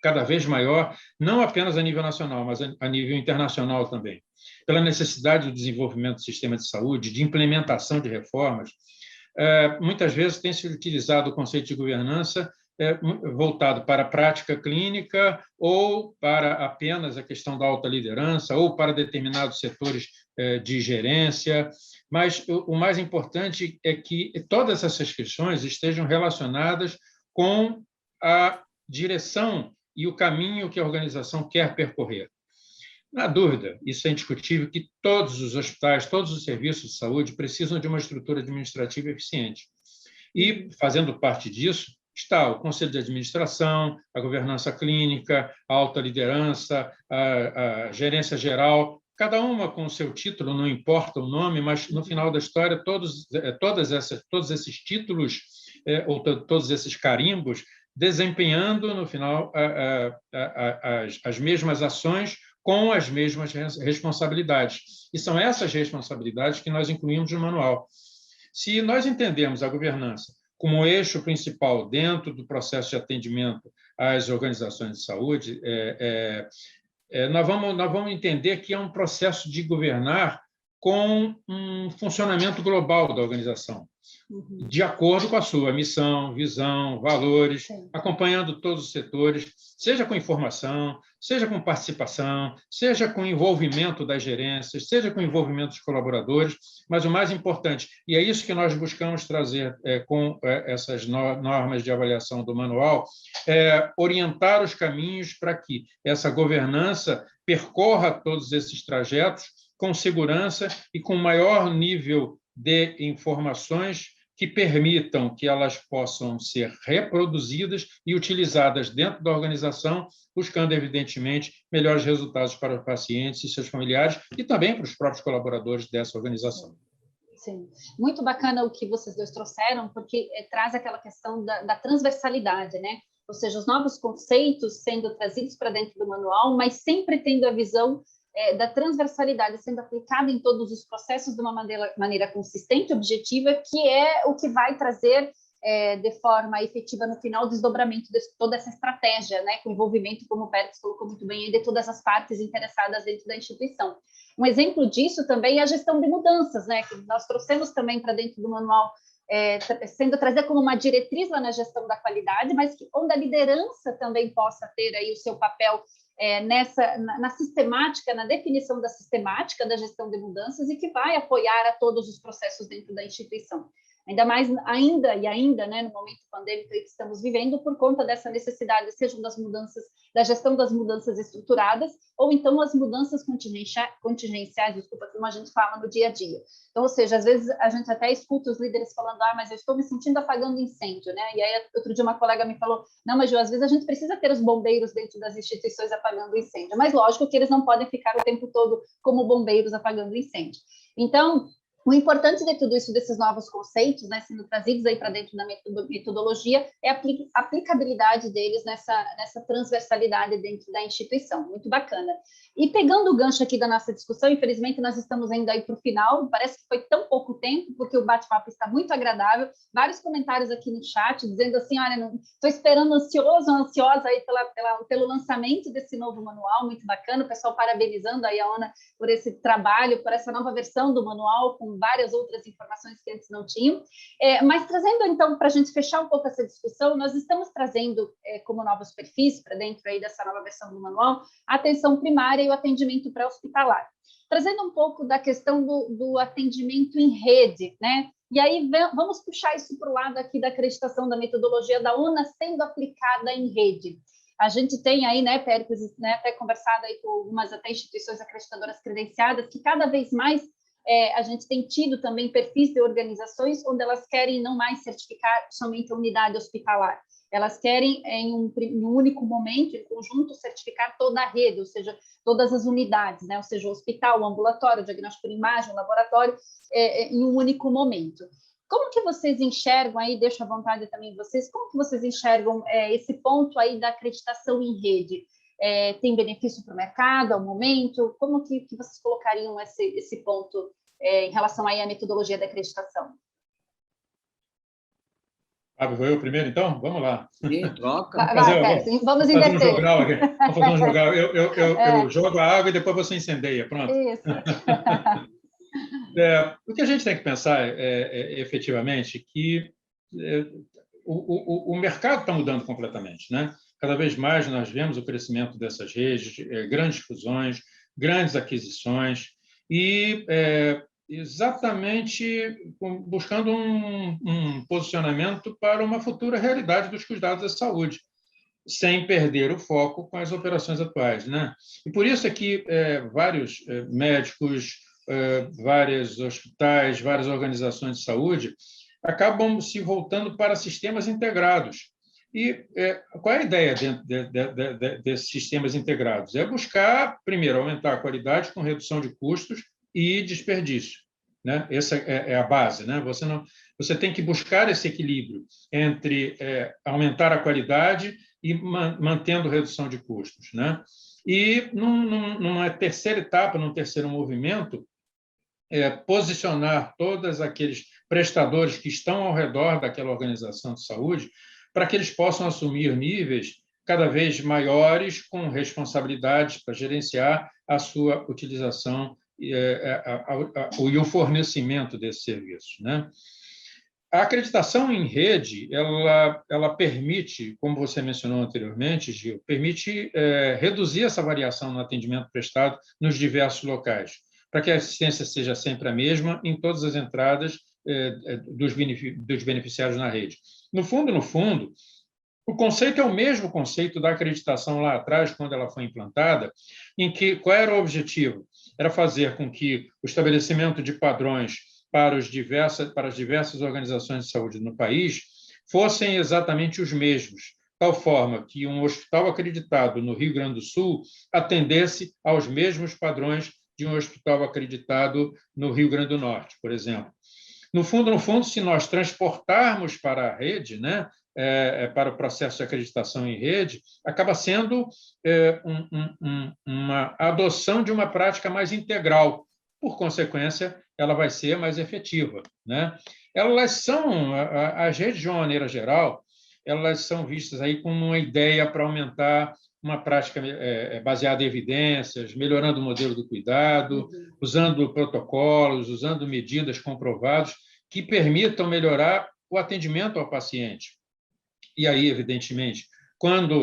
[SPEAKER 7] cada vez maior, não apenas a nível nacional, mas a nível internacional também, pela necessidade do desenvolvimento do sistema de saúde, de implementação de reformas. Muitas vezes tem se utilizado o conceito de governança voltado para a prática clínica ou para apenas a questão da alta liderança ou para determinados setores de gerência, mas o mais importante é que todas essas questões estejam relacionadas com a direção e o caminho que a organização quer percorrer. Na dúvida, isso é indiscutível que todos os hospitais, todos os serviços de saúde precisam de uma estrutura administrativa eficiente. E, fazendo parte disso, está o Conselho de Administração, a governança clínica, a alta liderança, a gerência geral, cada uma com o seu título, não importa o nome, mas, no final da história, todos esses títulos, ou todos esses carimbos, desempenhando, no final, as mesmas ações com as mesmas responsabilidades. E são essas responsabilidades que nós incluímos no manual. Se nós entendemos a governança como eixo principal dentro do processo de atendimento às organizações de saúde, nós vamos entender que é um processo de governar com um funcionamento global da organização, de acordo com a sua missão, visão, valores, acompanhando todos os setores, seja com informação, seja com participação, seja com envolvimento das gerências, seja com envolvimento dos colaboradores, mas o mais importante, e é isso que nós buscamos trazer com essas normas de avaliação do manual, é orientar os caminhos para que essa governança percorra todos esses trajetos com segurança e com maior nível de informações que permitam que elas possam ser reproduzidas e utilizadas dentro da organização, buscando, evidentemente, melhores resultados para os pacientes e seus familiares e também para os próprios colaboradores dessa organização.
[SPEAKER 6] Sim, muito bacana o que vocês dois trouxeram, porque traz aquela questão da transversalidade, né? Ou seja, os novos conceitos sendo trazidos para dentro do manual, mas sempre tendo a visão da transversalidade sendo aplicada em todos os processos de uma maneira consistente, objetiva, que é o que vai trazer de forma efetiva no final o desdobramento de toda essa estratégia, né, com envolvimento, como o Pérez colocou muito bem, de todas as partes interessadas dentro da instituição. Um exemplo disso também é a gestão de mudanças, né, que nós trouxemos também para dentro do manual, sendo trazida como uma diretriz lá na gestão da qualidade, mas onde a liderança também possa ter aí o seu papel na sistemática, na definição da sistemática da gestão de mudanças e que vai apoiar a todos os processos dentro da instituição. Ainda mais, ainda, né, no momento pandêmico que estamos vivendo, por conta dessa necessidade, sejam das mudanças, da gestão das mudanças estruturadas, ou então as mudanças contingenciais, desculpa, como a gente fala no dia a dia. Então, ou seja, às vezes a gente até escuta os líderes falando, mas eu estou me sentindo apagando incêndio, né? E aí, outro dia uma colega me falou, não, mas Ju, às vezes a gente precisa ter os bombeiros dentro das instituições apagando incêndio, mas lógico que eles não podem ficar o tempo todo como bombeiros apagando incêndio. Então, o importante de tudo isso, desses novos conceitos, né, sendo trazidos aí para dentro da metodologia, é a aplicabilidade deles nessa transversalidade dentro da instituição. Muito bacana. E pegando o gancho aqui da nossa discussão, infelizmente nós estamos indo aí para o final, parece que foi tão pouco tempo, porque o bate-papo está muito agradável, vários comentários aqui no chat, dizendo assim, olha, estou esperando ansiosa aí pelo lançamento desse novo manual, muito bacana, o pessoal parabenizando aí a Ana por esse trabalho, por essa nova versão do manual, com várias outras informações que antes não tinham. Mas trazendo, então, para a gente fechar um pouco essa discussão, nós estamos trazendo como novos perfis para dentro aí dessa nova versão do manual, a atenção primária e o atendimento pré-hospitalar. Trazendo um pouco da questão do atendimento em rede, né? E aí vamos puxar isso para o lado aqui da acreditação da metodologia da UNA sendo aplicada em rede. A gente tem aí, né, Péricles, né, até conversado aí com algumas até instituições acreditadoras credenciadas, que cada vez mais a gente tem tido também perfis de organizações onde elas querem não mais certificar somente a unidade hospitalar. Elas querem, em um único momento, em conjunto, certificar toda a rede, ou seja, todas as unidades, né? Ou seja, o hospital, o ambulatório, o diagnóstico por imagem, o laboratório, em um único momento. Como que vocês enxergam aí, deixo à vontade também vocês, como que vocês enxergam esse ponto aí da acreditação em rede? Tem benefício para o mercado, ao momento? Como que vocês colocariam esse ponto em relação aí à metodologia da acreditação?
[SPEAKER 7] Fábio, vou eu primeiro, então? Vamos lá.
[SPEAKER 8] Sim, troca.
[SPEAKER 6] Vamos inverter.
[SPEAKER 7] Vamos fazer um jogral. Eu jogo a água e depois você incendeia. Pronto.
[SPEAKER 6] Isso.
[SPEAKER 7] O que a gente tem que pensar efetivamente que o mercado está mudando completamente, né? Cada vez mais nós vemos o crescimento dessas redes, grandes fusões, grandes aquisições, e exatamente buscando um posicionamento para uma futura realidade dos cuidados da saúde, sem perder o foco com as operações atuais, né? E por isso é que vários médicos, vários hospitais, várias organizações de saúde acabam se voltando para sistemas integrados. E qual é a ideia dentro desses sistemas integrados? É buscar, primeiro, aumentar a qualidade com redução de custos e desperdício, né? Essa é a base, né? Você tem que buscar esse equilíbrio entre aumentar a qualidade e mantendo redução de custos, né? E numa terceira etapa, num terceiro movimento, posicionar todos aqueles prestadores que estão ao redor daquela organização de saúde para que eles possam assumir níveis cada vez maiores com responsabilidades para gerenciar a sua utilização e o fornecimento desse serviço, né? A acreditação em rede, ela permite, como você mencionou anteriormente, Gil, permite reduzir essa variação no atendimento prestado nos diversos locais, para que a assistência seja sempre a mesma em todas as entradas dos beneficiários na rede. No fundo, o conceito é o mesmo conceito da acreditação lá atrás, quando ela foi implantada, em que qual era o objetivo? Era fazer com que o estabelecimento de padrões para as diversas organizações de saúde no país fossem exatamente os mesmos, tal forma que um hospital acreditado no Rio Grande do Sul atendesse aos mesmos padrões de um hospital acreditado no Rio Grande do Norte, por exemplo. No fundo, se nós transportarmos para a rede, né, para o processo de acreditação em rede, acaba sendo uma adoção de uma prática mais integral. Por consequência, ela vai ser mais efetiva, né? As redes, de uma maneira geral, elas são vistas aí como uma ideia para aumentar uma prática baseada em evidências, melhorando o modelo do cuidado, usando protocolos, usando medidas comprovadas que permitam melhorar o atendimento ao paciente. E aí, evidentemente, quando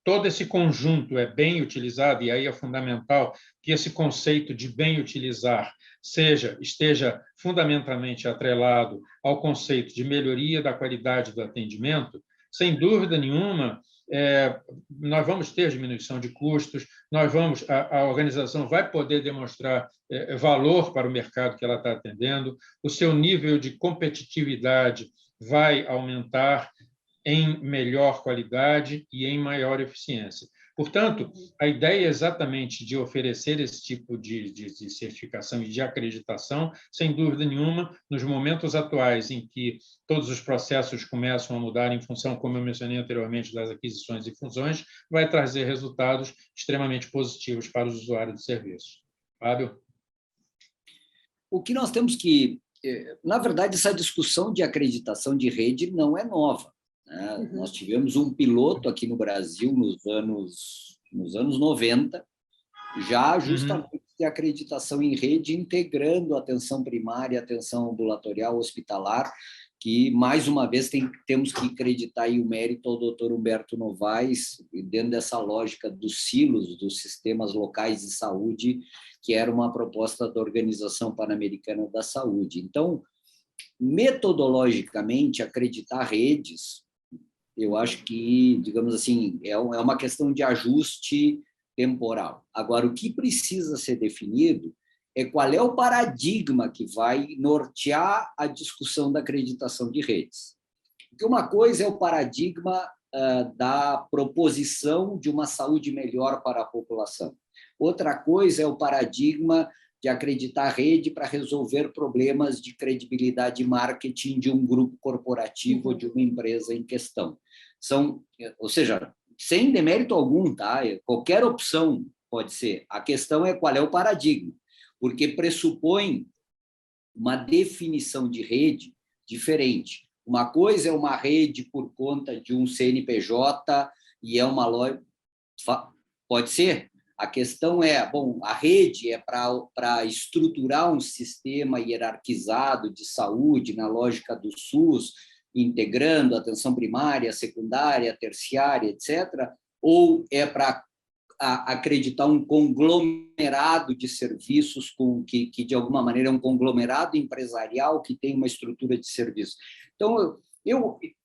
[SPEAKER 7] todo esse conjunto é bem utilizado, e aí é fundamental que esse conceito de bem utilizar esteja fundamentalmente atrelado ao conceito de melhoria da qualidade do atendimento, sem dúvida nenhuma, nós vamos ter diminuição de custos, a organização vai poder demonstrar valor para o mercado que ela está atendendo, o seu nível de competitividade vai aumentar em melhor qualidade e em maior eficiência. Portanto, a ideia é exatamente de oferecer esse tipo de certificação e de acreditação, sem dúvida nenhuma, nos momentos atuais em que todos os processos começam a mudar em função, como eu mencionei anteriormente, das aquisições e fusões, vai trazer resultados extremamente positivos para os usuários do serviço. Fábio?
[SPEAKER 8] O que nós temos que... Na verdade, essa discussão de acreditação de rede não é nova. Nós tivemos um piloto aqui no Brasil nos anos 90, já justamente de acreditação em rede, integrando a atenção primária, atenção ambulatorial, hospitalar, que, mais uma vez, temos que acreditar aí o mérito ao doutor Humberto Novaes, dentro dessa lógica dos silos, dos sistemas locais de saúde, que era uma proposta da Organização Pan-Americana da Saúde. Então, metodologicamente, acreditar redes, eu acho que, digamos assim, é uma questão de ajuste temporal. Agora, o que precisa ser definido é qual é o paradigma que vai nortear a discussão da acreditação de redes. Porque uma coisa é o paradigma da proposição de uma saúde melhor para a população. Outra coisa é o paradigma de acreditar a rede para resolver problemas de credibilidade e marketing de um grupo corporativo ou de uma empresa em questão. Ou seja, sem demérito algum, tá? Qualquer opção pode ser. A questão é qual é o paradigma, porque pressupõe uma definição de rede diferente. Uma coisa é uma rede por conta de um CNPJ e é uma loja... Pode ser. A questão é, a rede é para estruturar um sistema hierarquizado de saúde na lógica do SUS, integrando atenção primária, secundária, terciária, etc., ou é para acreditar um conglomerado de serviços que, de alguma maneira, é um conglomerado empresarial que tem uma estrutura de serviço. Então,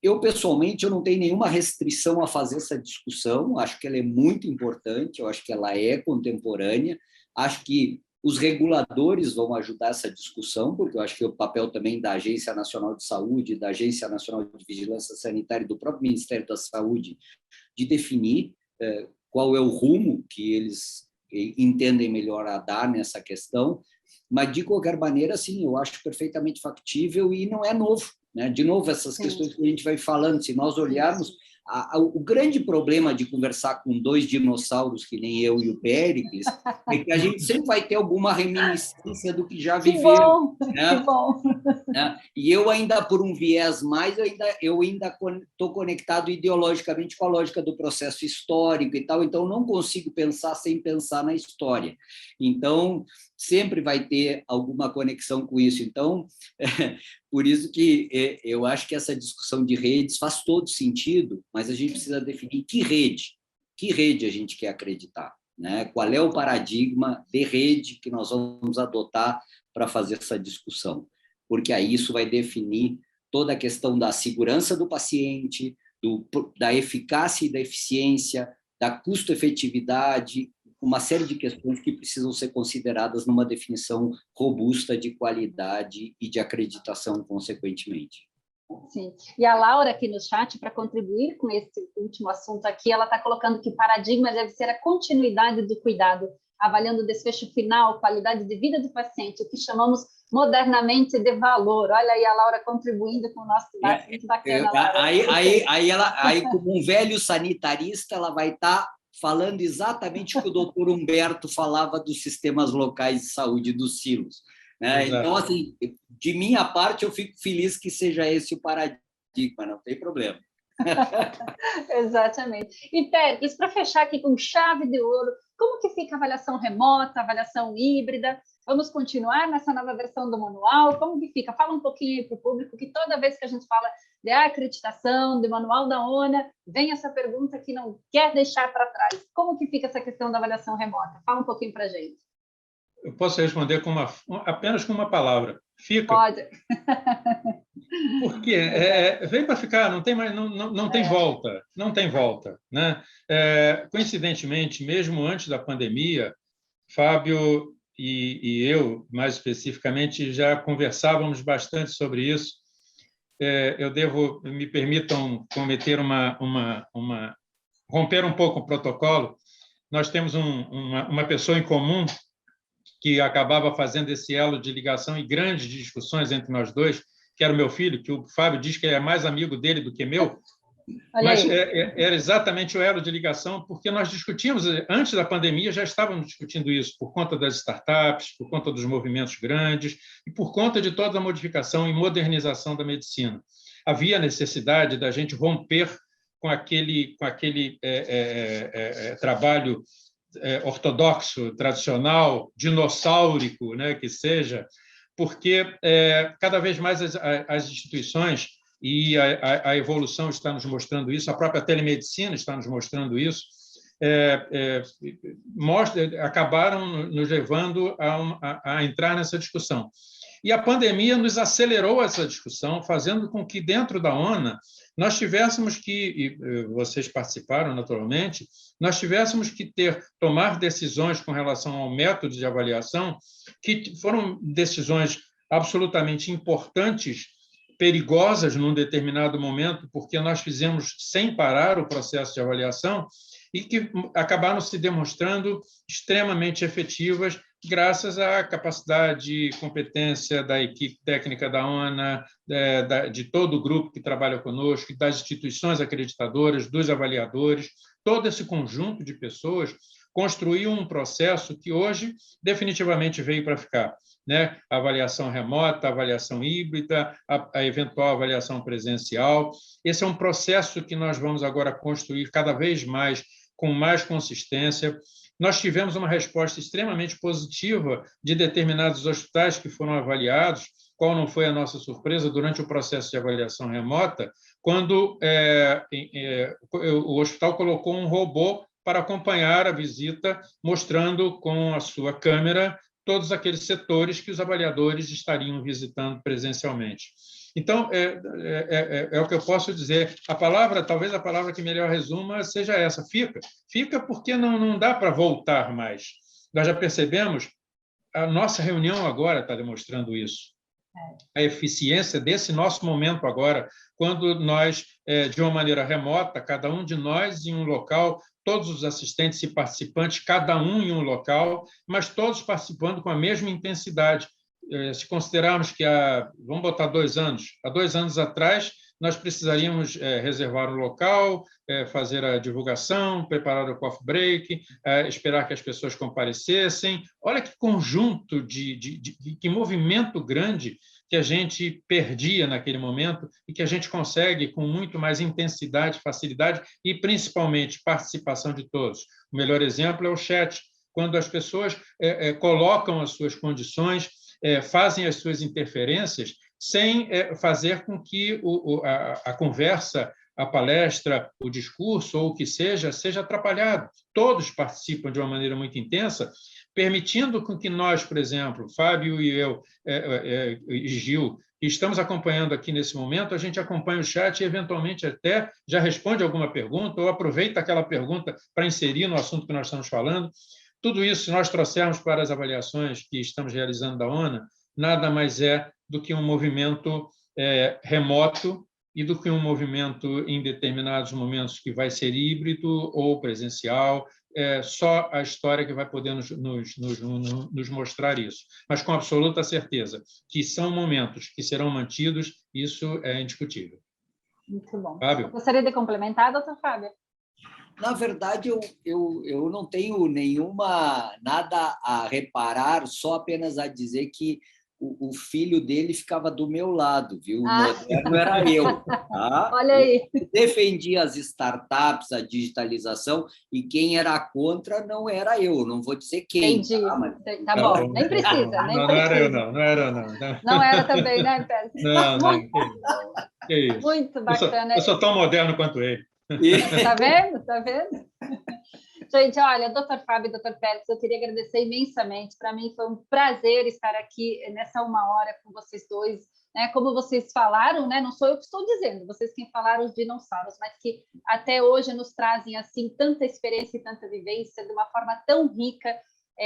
[SPEAKER 8] eu pessoalmente, eu não tenho nenhuma restrição a fazer essa discussão, acho que ela é muito importante, eu acho que ela é contemporânea, acho que os reguladores vão ajudar essa discussão, porque eu acho que é o papel também da Agência Nacional de Saúde, da Agência Nacional de Vigilância Sanitária e do próprio Ministério da Saúde de definir qual é o rumo que eles entendem melhor a dar nessa questão, mas, de qualquer maneira, sim, eu acho perfeitamente factível e não é novo, né? De novo, essas questões que a gente vai falando, se nós olharmos, o grande problema de conversar com dois dinossauros, que nem eu e o Péricles, é que a gente sempre vai ter alguma reminiscência do que já viveram.
[SPEAKER 6] Que bom!
[SPEAKER 8] Né? E eu ainda, por um viés mais, eu ainda estou conectado ideologicamente com a lógica do processo histórico e tal, então não consigo pensar sem pensar na história. Então, sempre vai ter alguma conexão com isso. Então, por isso que eu acho que essa discussão de redes faz todo sentido, mas a gente precisa definir que rede a gente quer acreditar, né? Qual é o paradigma de rede que nós vamos adotar para fazer essa discussão, porque aí isso vai definir toda a questão da segurança do paciente, da eficácia e da eficiência, da custo-efetividade, uma série de questões que precisam ser consideradas numa definição robusta de qualidade e de acreditação, consequentemente.
[SPEAKER 6] Sim. E a Laura aqui no chat, para contribuir com esse último assunto aqui, ela está colocando que o paradigma deve ser a continuidade do cuidado, avaliando o desfecho final, qualidade de vida do paciente, o que chamamos modernamente de valor. Olha aí a Laura contribuindo com o nosso debate, muito bacana.
[SPEAKER 8] Aí, como um velho sanitarista, ela vai estar falando exatamente o que o doutor Humberto falava dos sistemas locais de saúde, dos silos. Né? Então, assim, de minha parte, eu fico feliz que seja esse o paradigma, não tem problema.
[SPEAKER 6] Exatamente. E, Péricles, para fechar aqui com chave de ouro, como que fica a avaliação remota, a avaliação híbrida? Vamos continuar nessa nova versão do manual? Como que fica? Fala um pouquinho aí para o público, que toda vez que a gente fala de acreditação, de manual da ONA, vem essa pergunta que não quer deixar para trás. Como que fica essa questão da avaliação remota? Fala um pouquinho para a gente.
[SPEAKER 7] Eu posso responder apenas com uma palavra. Fica.
[SPEAKER 6] Pode.
[SPEAKER 7] Porque veio para ficar, não tem mais, não tem volta, não tem volta, né? Coincidentemente, mesmo antes da pandemia, Fábio e eu, mais especificamente, já conversávamos bastante sobre isso. Me permitam cometer romper um pouco o protocolo. Nós temos uma pessoa em comum que acabava fazendo esse elo de ligação e grandes discussões entre nós dois, que era o meu filho, que o Fábio diz que é mais amigo dele do que meu, mas era exatamente o elo de ligação, porque nós discutíamos, antes da pandemia, já estávamos discutindo isso, por conta das startups, por conta dos movimentos grandes e por conta de toda a modificação e modernização da medicina. Havia necessidade da gente romper com aquele trabalho ortodoxo, tradicional, dinossáurico, né, que seja, porque cada vez mais as instituições, e a evolução está nos mostrando isso, a própria telemedicina está nos mostrando isso, acabaram nos levando a entrar nessa discussão. E a pandemia nos acelerou essa discussão, fazendo com que, dentro da ONA, nós tivéssemos que, e vocês participaram naturalmente, nós tivéssemos que tomar decisões com relação ao método de avaliação, que foram decisões absolutamente importantes, perigosas num determinado momento, porque nós fizemos sem parar o processo de avaliação e que acabaram se demonstrando extremamente efetivas graças à capacidade e competência da equipe técnica da ONA, de todo o grupo que trabalha conosco, das instituições acreditadoras, dos avaliadores, todo esse conjunto de pessoas construiu um processo que hoje definitivamente veio para ficar, né? A avaliação remota, a avaliação híbrida, a eventual avaliação presencial. Esse é um processo que nós vamos agora construir cada vez mais, com mais consistência. Nós tivemos uma resposta extremamente positiva de determinados hospitais que foram avaliados, qual não foi a nossa surpresa durante o processo de avaliação remota, quando o hospital colocou um robô para acompanhar a visita, mostrando com a sua câmera todos aqueles setores que os avaliadores estariam visitando presencialmente. Então, é o que eu posso dizer. Talvez a palavra que melhor resuma seja essa, fica. Fica porque não dá para voltar mais. Nós já percebemos, a nossa reunião agora está demonstrando isso. A eficiência desse nosso momento agora, quando nós, de uma maneira remota, cada um de nós em um local, todos os assistentes e participantes, cada um em um local, mas todos participando com a mesma intensidade. Se considerarmos que vamos botar 2 anos, há 2 anos atrás, nós precisaríamos reservar um local, fazer a divulgação, preparar o coffee break, esperar que as pessoas comparecessem. Olha que conjunto, que movimento grande que a gente perdia naquele momento e que a gente consegue com muito mais intensidade, facilidade e, principalmente, participação de todos. O melhor exemplo é o chat, quando as pessoas colocam as suas condições, fazem as suas interferências, sem fazer com que a conversa, a palestra, o discurso ou o que seja atrapalhado. Todos participam de uma maneira muito intensa, permitindo com que nós, por exemplo, Fábio e eu, e Gil, que estamos acompanhando aqui nesse momento, a gente acompanha o chat e, eventualmente, até já responde alguma pergunta ou aproveita aquela pergunta para inserir no assunto que nós estamos falando. Tudo isso, se nós trouxermos para as avaliações que estamos realizando da ONA, nada mais é do que um movimento remoto e do que um movimento em determinados momentos que vai ser híbrido ou presencial. Só a história que vai poder nos mostrar isso. Mas com absoluta certeza que são momentos que serão mantidos, isso é indiscutível.
[SPEAKER 6] Muito bom.
[SPEAKER 7] Fábio?
[SPEAKER 6] Gostaria de complementar, doutor Fábio?
[SPEAKER 8] Na verdade, eu não tenho nada a reparar, só apenas a dizer que o filho dele ficava do meu lado, viu? O moderno era eu. Tá?
[SPEAKER 6] Olha aí.
[SPEAKER 8] Eu defendia as startups, a digitalização, e quem era contra não era eu, não vou dizer quem.
[SPEAKER 6] Entendi.
[SPEAKER 8] Tá
[SPEAKER 6] bom, nem precisa.
[SPEAKER 7] Não era eu, não.
[SPEAKER 6] Não era também, né, Pérez?
[SPEAKER 7] Não. Que isso.
[SPEAKER 6] Muito bacana.
[SPEAKER 7] Eu sou tão moderno quanto ele.
[SPEAKER 6] Tá vendo? Gente, olha, doutor Fábio e doutor Pérez, eu queria agradecer imensamente. Para mim foi um prazer estar aqui nessa 1 hora com vocês dois. Né? Como vocês falaram, né? Não sou eu que estou dizendo, vocês quem falaram os dinossauros, mas que até hoje nos trazem assim tanta experiência e tanta vivência de uma forma tão rica,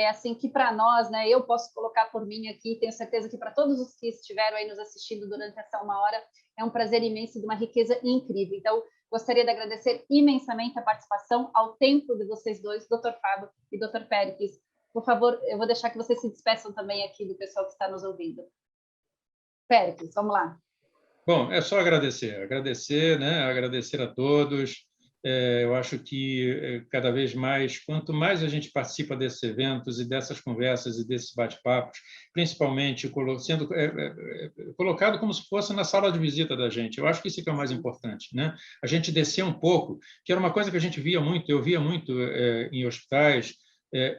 [SPEAKER 6] assim que para nós, né? Eu posso colocar por mim aqui, tenho certeza que para todos os que estiveram aí nos assistindo durante essa 1 hora, é um prazer imenso e de uma riqueza incrível. Então, gostaria de agradecer imensamente a participação, ao tempo de vocês dois, Dr. Fábio e Dr. Péricles. Por favor, eu vou deixar que vocês se despeçam também aqui do pessoal que está nos ouvindo. Péricles, vamos lá.
[SPEAKER 7] Bom, é só agradecer, né? Agradecer a todos. Eu acho que cada vez mais, quanto mais a gente participa desses eventos e dessas conversas e desses bate-papos, principalmente sendo colocado como se fosse na sala de visita da gente, eu acho que isso é o mais importante, né? A gente descer um pouco, que era uma coisa que a gente via muito, eu via muito em hospitais.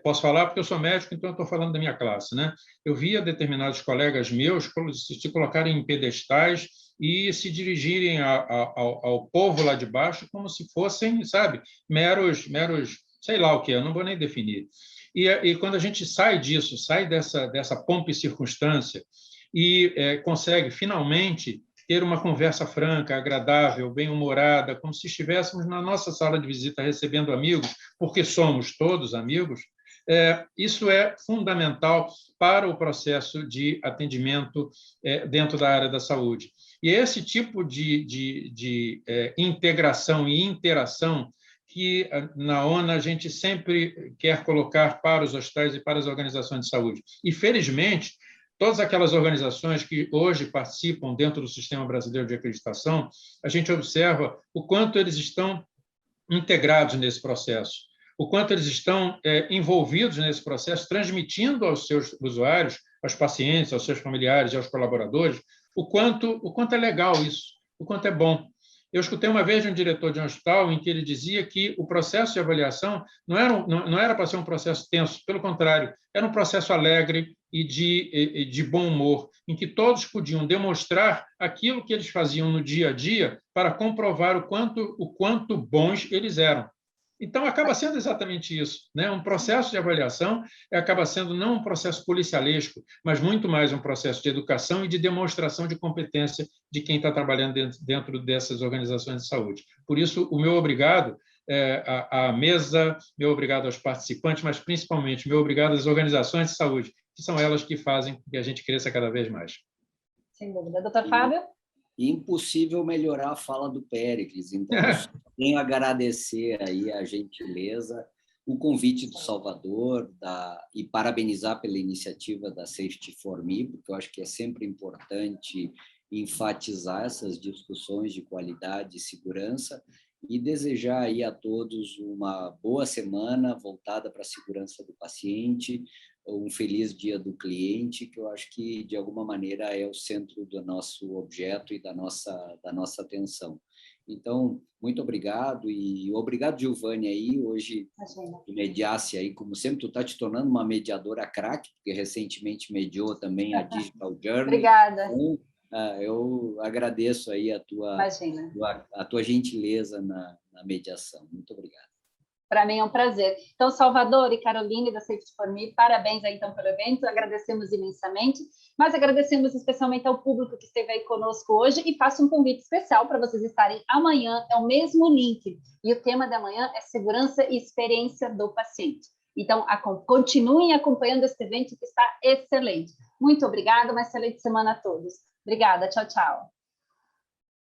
[SPEAKER 7] Posso falar porque eu sou médico, então eu estou falando da minha classe, né? Eu via determinados colegas meus se colocarem em pedestais e se dirigirem ao povo lá de baixo como se fossem, sabe, meros, sei lá o que, eu não vou nem definir. E quando a gente sai disso, sai dessa pompa e circunstância e consegue finalmente ter uma conversa franca, agradável, bem-humorada, como se estivéssemos na nossa sala de visita recebendo amigos, porque somos todos amigos, isso é fundamental para o processo de atendimento dentro da área da saúde. E esse tipo de integração e interação que na ONA a gente sempre quer colocar para os hospitais e para as organizações de saúde. E, felizmente, todas aquelas organizações que hoje participam dentro do Sistema Brasileiro de Acreditação, a gente observa o quanto eles estão integrados nesse processo, o quanto eles estão envolvidos nesse processo, transmitindo aos seus usuários, aos pacientes, aos seus familiares e aos colaboradores, o quanto é legal isso, o quanto é bom. Eu escutei uma vez de um diretor de um hospital em que ele dizia que o processo de avaliação não era para ser um processo tenso, pelo contrário, era um processo alegre, e de bom humor, em que todos podiam demonstrar aquilo que eles faziam no dia a dia para comprovar o quanto bons eles eram. Então, acaba sendo exatamente isso, né? Um processo de avaliação acaba sendo não um processo policialesco, mas muito mais um processo de educação e de demonstração de competência de quem está trabalhando dentro dessas organizações de saúde. Por isso, o meu obrigado à mesa, meu obrigado aos participantes, mas, principalmente, meu obrigado às organizações de saúde, que são elas que fazem com que a gente cresça cada vez mais.
[SPEAKER 6] Sem dúvida. Doutor Fábio?
[SPEAKER 8] Impossível melhorar a fala do Péricles, então eu só tenho a agradecer aí a gentileza, o convite do Salvador e parabenizar pela iniciativa da Safety for Me, porque eu acho que é sempre importante enfatizar essas discussões de qualidade e segurança, e desejar aí a todos uma boa semana voltada para a segurança do paciente, um feliz dia do cliente, que eu acho que, de alguma maneira, é o centro do nosso objeto e da nossa atenção. Então, muito obrigado, e obrigado, Giovanni, aí, hoje, que mediasse aí, como sempre, tu está te tornando uma mediadora craque, porque recentemente mediou também a Digital Journey.
[SPEAKER 6] Obrigada.
[SPEAKER 8] Então, eu agradeço aí a tua gentileza na mediação. Muito obrigado.
[SPEAKER 6] Para mim é um prazer. Então, Salvador e Caroline da Safety for Me, parabéns aí, então, pelo evento, agradecemos imensamente, mas agradecemos especialmente ao público que esteve aí conosco hoje e faço um convite especial para vocês estarem amanhã, é o mesmo link, e o tema da manhã é segurança e experiência do paciente. Então, continuem acompanhando este evento que está excelente. Muito obrigada, uma excelente semana a todos. Obrigada, tchau, tchau.